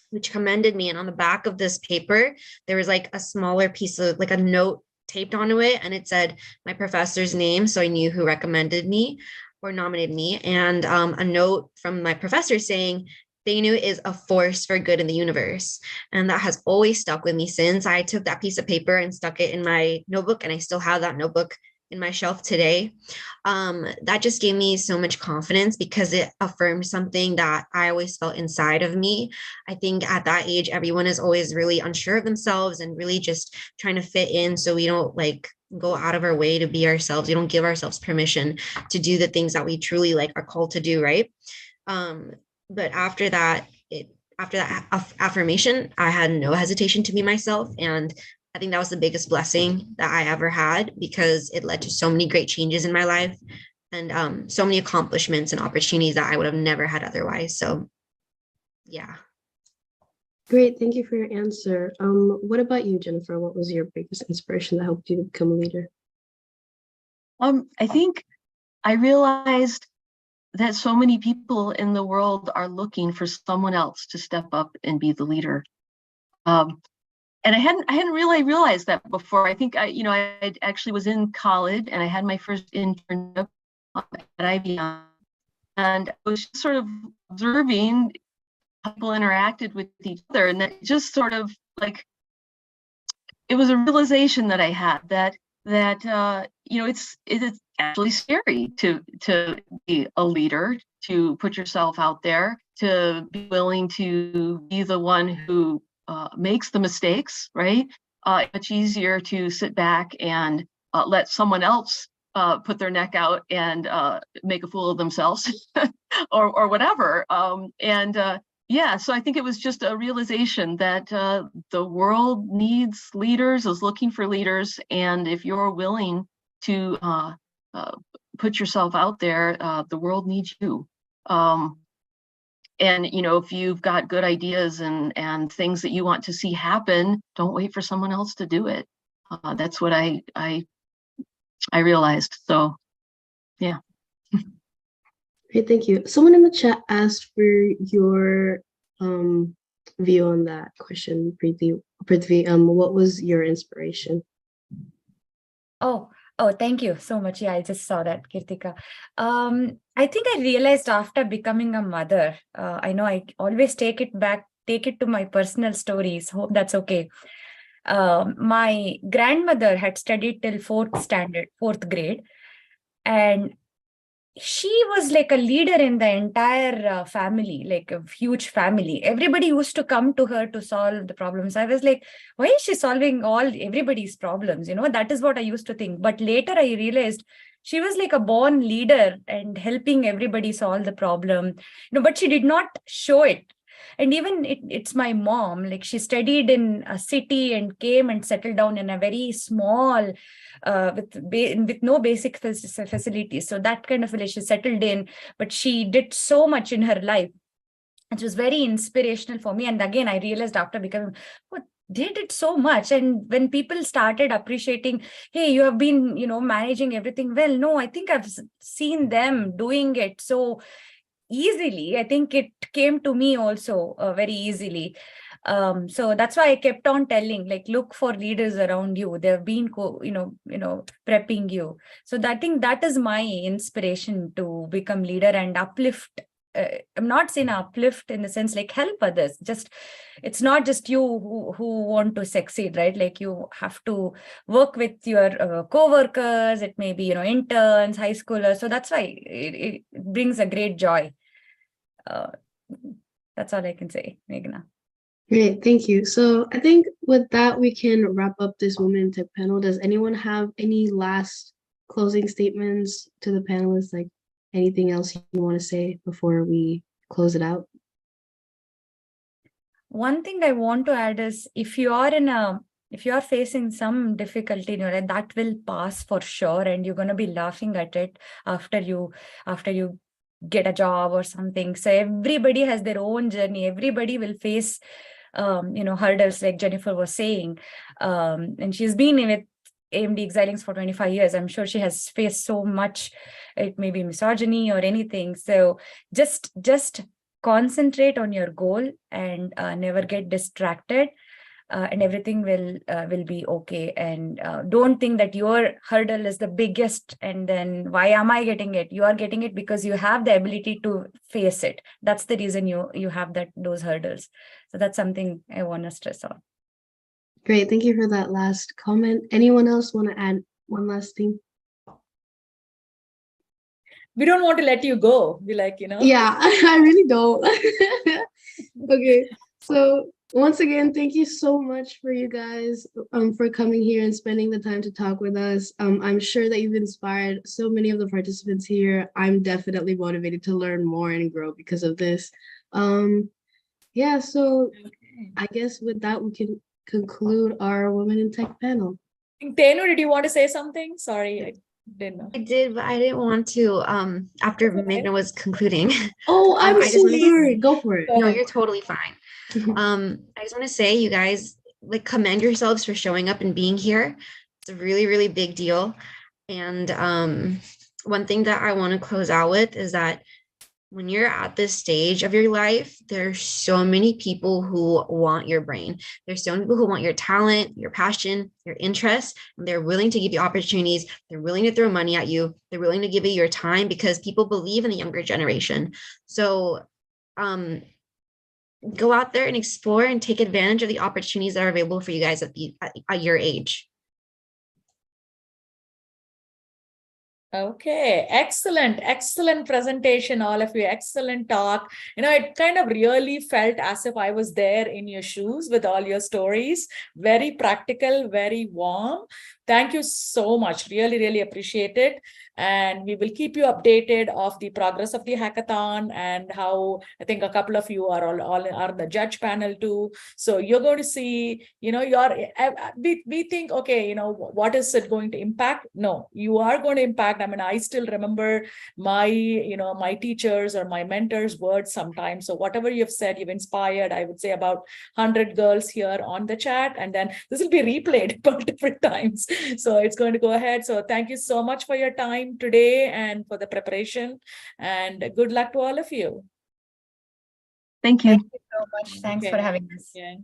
which commended me. And on the back of this paper, there was like a smaller piece of like a note taped onto it, and it said my professor's name. So I knew who recommended me or nominated me. And a note from my professor saying, Benu is a force for good in the universe. And that has always stuck with me since. I took that piece of paper and stuck it in my notebook, and I still have that notebook in my shelf today. That just gave me so much confidence because it affirmed something that I always felt inside of me. I think at that age, everyone is always really unsure of themselves and really just trying to fit in. So we don't like go out of our way to be ourselves. We don't give ourselves permission to do the things that we truly like are called to do, right? But after that affirmation, I had no hesitation to be myself. And I think that was the biggest blessing that I ever had, because it led to so many great changes in my life and so many accomplishments and opportunities that I would have never had otherwise. So, yeah. Great, thank you for your answer. What about you, Jennifer? What was your biggest inspiration that helped you to become a leader? I think I realized that so many people in the world are looking for someone else to step up and be the leader. And I hadn't really realized that before. I think I actually was in college and I had my first internship at IBM, and I was just sort of observing how people interacted with each other, and that just sort of like, it was a realization that I had that it's actually scary to be a leader, to put yourself out there, to be willing to be the one who makes the mistakes, right? Much easier to sit back and let someone else put their neck out and make a fool of themselves or whatever. Yeah, so I think it was just a realization that the world needs leaders, is looking for leaders. And if you're willing to put yourself out there, the world needs you. And if you've got good ideas and things that you want to see happen, don't wait for someone else to do it. That's what I realized. So, yeah. Great, thank you. Someone in the chat asked for your view on that question, Prithvi. What was your inspiration? Oh, thank you so much. Yeah, I just saw that, Kirtika. I think I realized after becoming a mother, I know I always take it to my personal stories. Hope that's okay. My grandmother had studied till fourth grade, and she was like a leader in the entire family, like a huge family. Everybody used to come to her to solve the problems. I was like, why is she solving everybody's problems? That is what I used to think. But later I realized she was like a born leader and helping everybody solve the problem, but she did not show it. And even it's my mom, like she studied in a city and came and settled down in a very small, with no basic facilities. So that kind of village she settled in, but she did so much in her life. It was very inspirational for me. And again, I realized after becoming, they did so much. And when people started appreciating, hey, you have been, managing everything well. No, I think I've seen them doing it so easily. I think it came to me also very easily. So that's why I kept on telling, like, look for leaders around you. They've been, prepping you. So I think that is my inspiration to become leader and uplift. I'm not saying uplift in the sense like help others. It's not just you who want to succeed, right? Like you have to work with your co-workers. It may be, interns, high schoolers. So that's why it brings a great joy. That's all I can say, Meghna. Great, thank you. So I think with that, we can wrap up this Women in Tech panel. Does anyone have any last closing statements to the panelists? Like anything else you want to say before we close it out? One thing I want to add is if you are facing some difficulty in your life, that will pass for sure, and you're going to be laughing at it after you get a job or something. So everybody has their own journey. Everybody will face hurdles, like Jennifer was saying, and she's been with AMD Xilinx for 25 years. I'm sure she has faced so much. It may be misogyny or anything. So just concentrate on your goal and never get distracted, and everything will be okay. And don't think that your hurdle is the biggest and then why am I getting it? You are getting it because you have the ability to face it. That's the reason you have those hurdles. So that's something I want to stress on. Great, thank you for that last comment. Anyone else want to add one last thing? We don't want to let you go. We Yeah, I really don't. Okay, so once again, thank you so much for you guys for coming here and spending the time to talk with us. I'm sure that you've inspired so many of the participants here. I'm definitely motivated to learn more and grow because of this. Yeah, so I guess with that, we can conclude our Women in Tech panel. Tenu, did you want to say something? Sorry, I didn't know. I did, but I didn't want to after Meghna was concluding. Oh, I'm so sorry. sorry. Go for it. No, you're totally fine. I just want to say, you guys, like, commend yourselves for showing up and being here. It's a really, really big deal. And one thing that I want to close out with is that when you're at this stage of your life, there's so many people who want your brain. There's so many people who want your talent, your passion, your interests, and they're willing to give you opportunities. They're willing to throw money at you. They're willing to give you your time because people believe in the younger generation. So go out there and explore and take advantage of the opportunities that are available for you guys at your age. Okay, excellent presentation, all of you. Excellent talk. It kind of really felt as if I was there in your shoes with all your stories. Very practical, very warm. Thank you so much. Really appreciate it. And we will keep you updated of the progress of the hackathon and how I think a couple of you are all are the judge panel too. So you're going to see, we think, okay, what is it going to impact? No, you are going to impact. I mean, I still remember my teachers or my mentors' words sometimes. So whatever you've said, you've inspired, I would say about 100 girls here on the chat. And then this will be replayed multiple times. So it's going to go ahead. So thank you so much for your time today and for the preparation, and good luck to all of you. Thank you. Thank you so much. Thanks for having us. Yeah.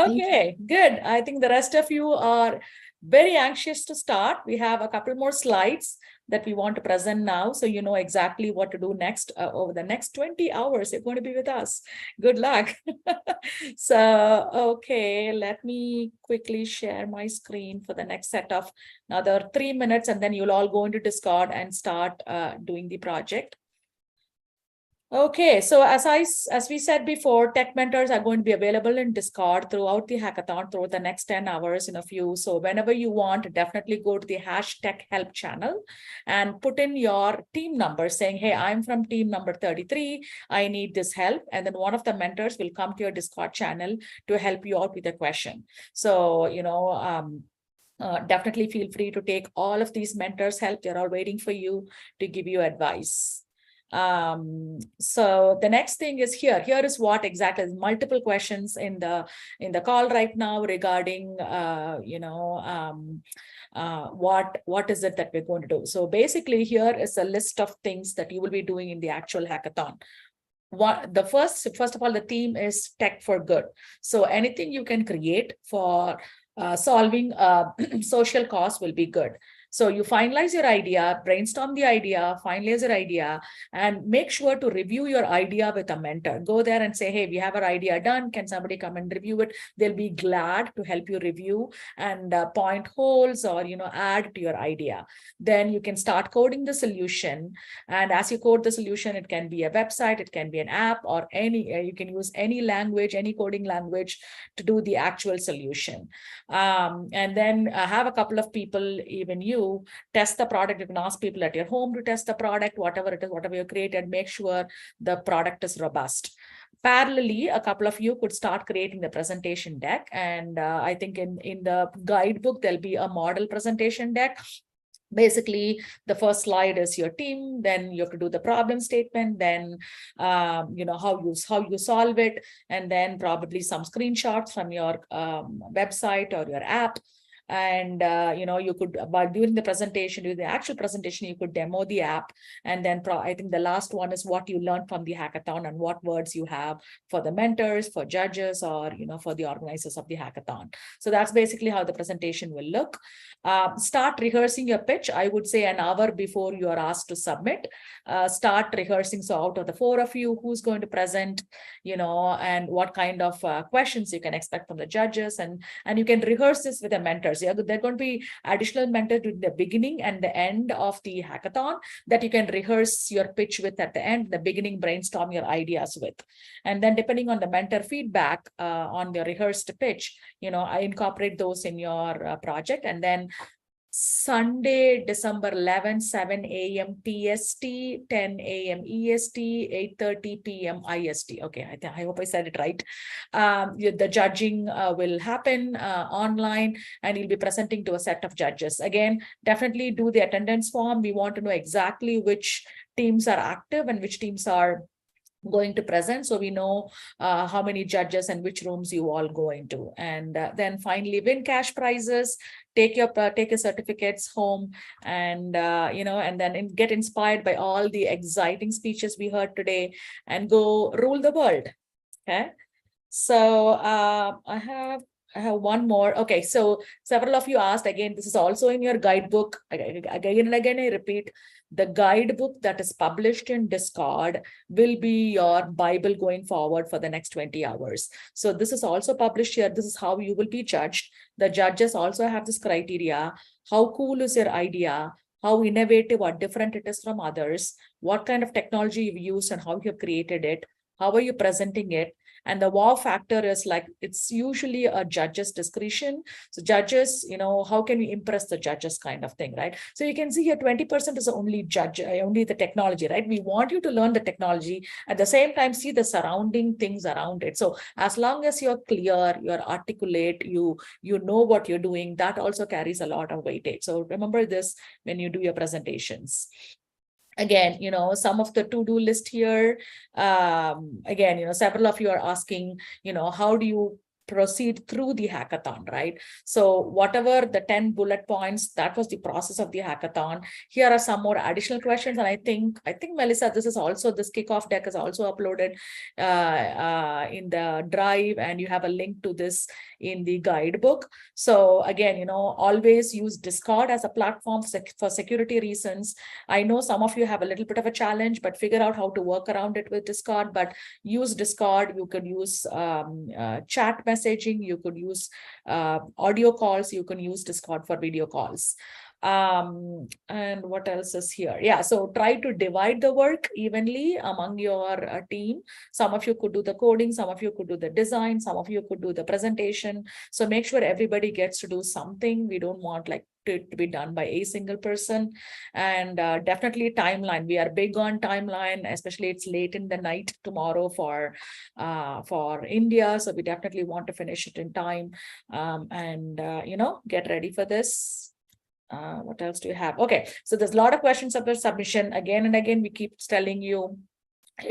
Okay, good. I think the rest of you are very anxious to start. We have a couple more slides that we want to present now, so you know exactly what to do next. Over the next 20 hours, you're going to be with us. Good luck. So, okay, let me quickly share my screen for the next set of another 3 minutes, and then you'll all go into Discord and start doing the project. Okay, so as we said before, tech mentors are going to be available in Discord throughout the hackathon, through the next 10 hours in a few. So whenever you want, definitely go to the #TechHelp channel and put in your team number saying, hey, I'm from team number 33. I need this help. And then one of the mentors will come to your Discord channel to help you out with a question. So, definitely feel free to take all of these mentors' help. They're all waiting for you to give you advice. So the next thing is here is what exactly is multiple questions in the call right now regarding what is it that we're going to do. So basically here is a list of things that you will be doing in the actual hackathon. First of all, the theme is tech for good. So anything you can create for solving social cause will be good. So you finalize your idea, brainstorm the idea, finalize your idea, and make sure to review your idea with a mentor. Go there and say, hey, we have our idea done. Can somebody come and review it? They'll be glad to help you review and point holes or, add to your idea. Then you can start coding the solution. And as you code the solution, it can be a website, it can be an app, or you can use any language, any coding language to do the actual solution. And then have a couple of people, even you, test the product. You can ask people at your home to test the product, whatever it is, whatever you created, make sure the product is robust. Parallelly, a couple of you could start creating the presentation deck. And I think in the guidebook, there'll be a model presentation deck. Basically, the first slide is your team, then you have to do the problem statement, then how you solve it, and then probably some screenshots from your website or your app. And you could, but during the presentation, during the actual presentation, you could demo the app. And then I think the last one is what you learned from the hackathon and what words you have for the mentors, for judges, or for the organizers of the hackathon. So that's basically how the presentation will look. Start rehearsing your pitch. I would say an hour before you are asked to submit. Start rehearsing. So out of the 4 of you, who's going to present, and what kind of questions you can expect from the judges, and you can rehearse this with a mentor. So there are going to be additional mentors during the beginning and the end of the hackathon that you can rehearse your pitch with at the end, the beginning, brainstorm your ideas with. And then depending on the mentor feedback on your rehearsed pitch, I incorporate those in your project. And then Sunday, December 11th, 7 a.m. PST, 10 a.m. EST, 8:30 p.m. IST. Okay, I hope I said it right. The judging will happen online, and you'll be presenting to a set of judges. Again, definitely do the attendance form. We want to know exactly which teams are active and which teams are going to present, so we know how many judges and which rooms you all go into. And then finally, win cash prizes, take your certificates home, and and then get inspired by all the exciting speeches we heard today, and go rule the world. Okay, so I have one more. Okay, so several of you asked, again, this is also in your guidebook. Again and again, I repeat, the guidebook that is published in Discord will be your Bible going forward for the next 20 hours. So this is also published here. This is how you will be judged. The judges also have this criteria. How cool is your idea? How innovative or different it is from others? What kind of technology you've used and how you've created it? How are you presenting it? And the wow factor is like, it's usually a judge's discretion. So judges, how can we impress the judges kind of thing, right? So you can see here 20% is only only the technology, right? We want you to learn the technology, at the same time, see the surrounding things around it. So as long as you're clear, you're articulate, you know what you're doing, that also carries a lot of weightage. So remember this when you do your presentations. Again, some of the to-do list here. Again, several of you are asking, how do you proceed through the hackathon, right? So whatever the 10 bullet points, that was the process of the hackathon. Here are some more additional questions. And I think Melissa, this kickoff deck is also uploaded in the drive, and you have a link to this in the guidebook. So again, always use Discord as a platform for security reasons. I know some of you have a little bit of a challenge, but figure out how to work around it with Discord. But use Discord. You could use chat messaging. You could use audio calls. You can use Discord for video calls. And what else is here? Yeah, so try to divide the work evenly among your team. Some of you could do the coding, some of you could do the design, some of you could do the presentation. So make sure everybody gets to do something. We don't want it to be done by a single person. And definitely timeline. We are big on timeline, especially it's late in the night tomorrow for India. So we definitely want to finish it in time, and get ready for this. What else do you have? Okay, so there's a lot of questions about submission. Again and again, we keep telling you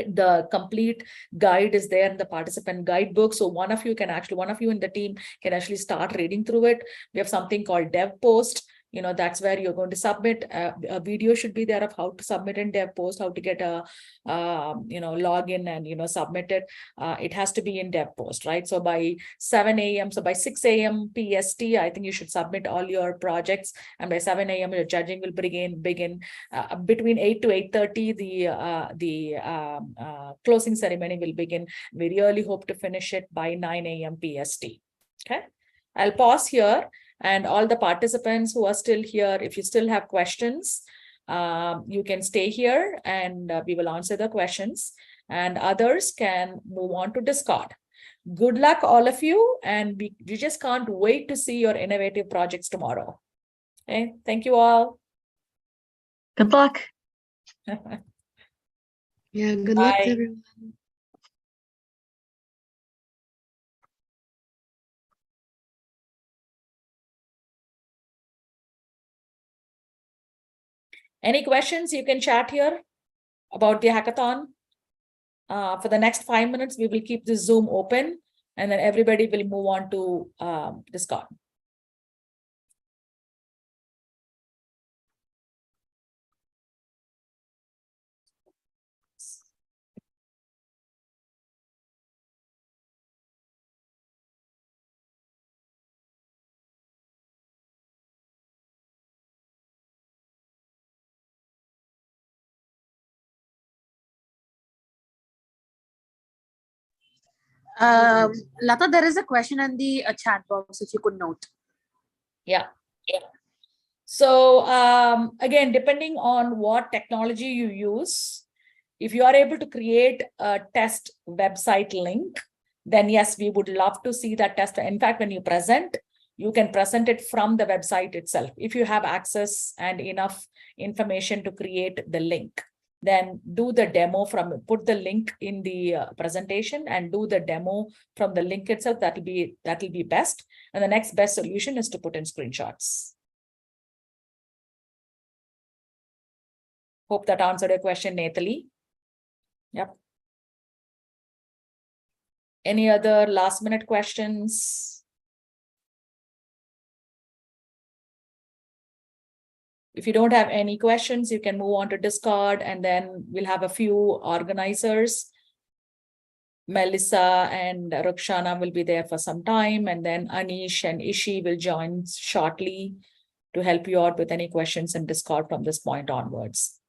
the complete guide is there in the participant guidebook. So one of you in the team can actually start reading through it. We have something called dev post. That's where you're going to submit. A video should be there of how to submit in dev post, how to get a login and submit it. It has to be in dev post, right? So by 7 a.m. so by 6 a.m. PST, I think you should submit all your projects, and by 7 a.m. your judging will begin between 8 to 8:30. The closing ceremony will begin. We really hope to finish it by 9 a.m. PST. Okay, I'll pause here. And all the participants who are still here, if you still have questions, you can stay here and we will answer the questions, and others can move on to Discord. Good luck, all of you. And we just can't wait to see your innovative projects tomorrow. Okay, thank you all. Good luck. Yeah, good luck to Bye. everyone. Any questions? You can chat here about the hackathon. For the next 5 minutes, we will keep the Zoom open, and then everybody will move on to Discord. Lata, there is a question in the chat box, if you could note. Yeah. So again, depending on what technology you use, if you are able to create a test website link, then yes, we would love to see that test. In fact, when you present, you can present it from the website itself. If you have access and enough information to create the link, then do the demo put the link in the presentation and do the demo from the link itself. That'll be best. And the next best solution is to put in screenshots. Hope that answered your question, Nathalie. Yep. Any other last minute questions? If you don't have any questions, you can move on to Discord, and then we'll have a few organizers. Melissa and Rukshana will be there for some time, and then Anish and Ishi will join shortly to help you out with any questions in Discord from this point onwards.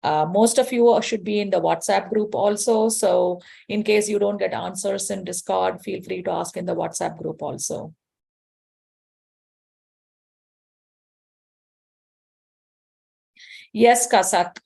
Most of you should be in the WhatsApp group also. So in case you don't get answers in Discord, feel free to ask in the WhatsApp group also. Yes, Kasak.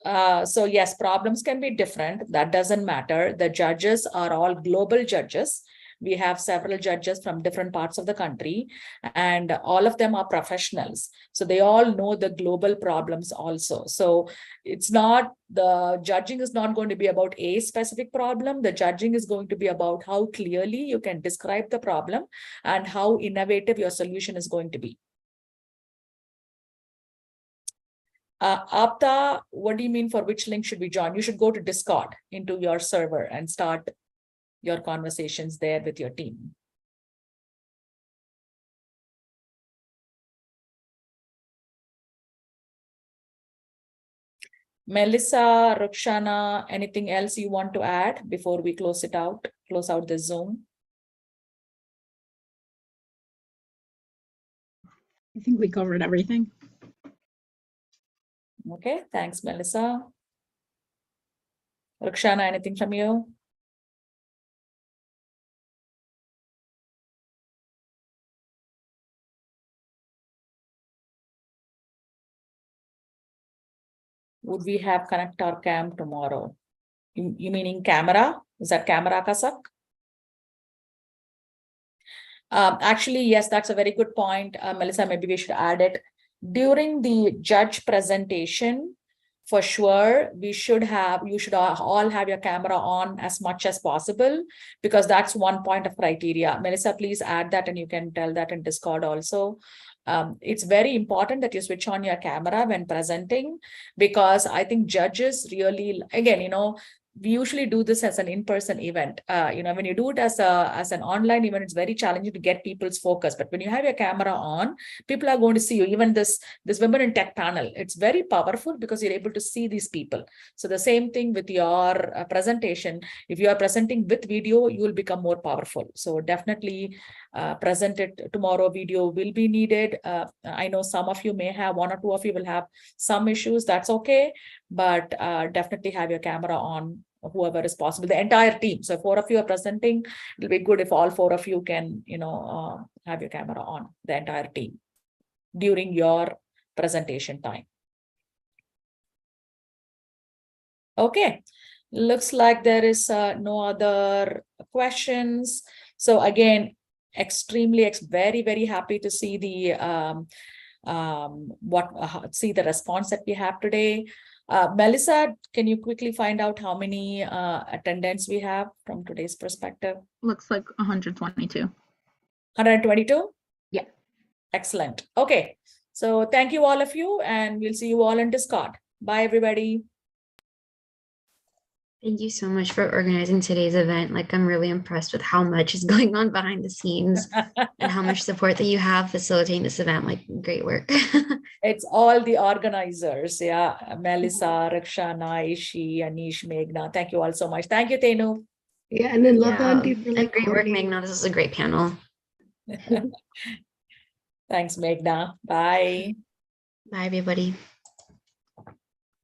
So yes, problems can be different. That doesn't matter. The judges are all global judges. We have several judges from different parts of the country, and all of them are professionals. So they all know the global problems also. So it's not, the judging is not going to be about a specific problem. The judging is going to be about how clearly you can describe the problem and how innovative your solution is going to be. Apta, what do you mean for which link should we join? You should go to Discord into your server and start your conversations there with your team. Melissa, Rukshana, anything else you want to add before we close out this Zoom? I think we covered everything. Okay, thanks, Melissa. Rukshana, anything from you? Would we have connect our cam tomorrow? You meaning camera? Is that camera, Kasak? Actually, yes, that's a very good point. Melissa, maybe we should add it. During the judge presentation, for sure, you should all have your camera on as much as possible, because that's one point of criteria. Melissa, please add that, and you can tell that in Discord also. It's very important that you switch on your camera when presenting, because I think judges really, again, we usually do this as an in-person event. When you do it as an online event, it's very challenging to get people's focus. But when you have your camera on, people are going to see you. Even this Women in Tech panel, it's very powerful because you're able to see these people. So the same thing with your presentation. If you are presenting with video, you will become more powerful. So definitely present it tomorrow. Video will be needed. I know some of you may have, one or two of you will have some issues. That's okay. But definitely have your camera on, whoever is possible, the entire team. So if 4 of you are presenting, it'll be good if all 4 of you can, have your camera on, the entire team, during your presentation time. Okay, looks like there is no other questions. So again, very, very happy to see the see the response that we have today. Melissa, can you quickly find out how many attendants we have from today's perspective? Looks like 122. 122? Yeah. Excellent. Okay. So thank you all of you, and we'll see you all in Discord. Bye, everybody. Thank you so much for organizing today's event. I'm really impressed with how much is going on behind the scenes and how much support that you have facilitating this event. Great work. It's all the organizers. Yeah. Melissa, Rakshana, Ishi, Anish, Meghna. Thank you all so much. Thank you, Tenu. Yeah, and then love Auntie for and great work, Meghna. This is a great panel. Thanks, Meghna. Bye. Bye, everybody.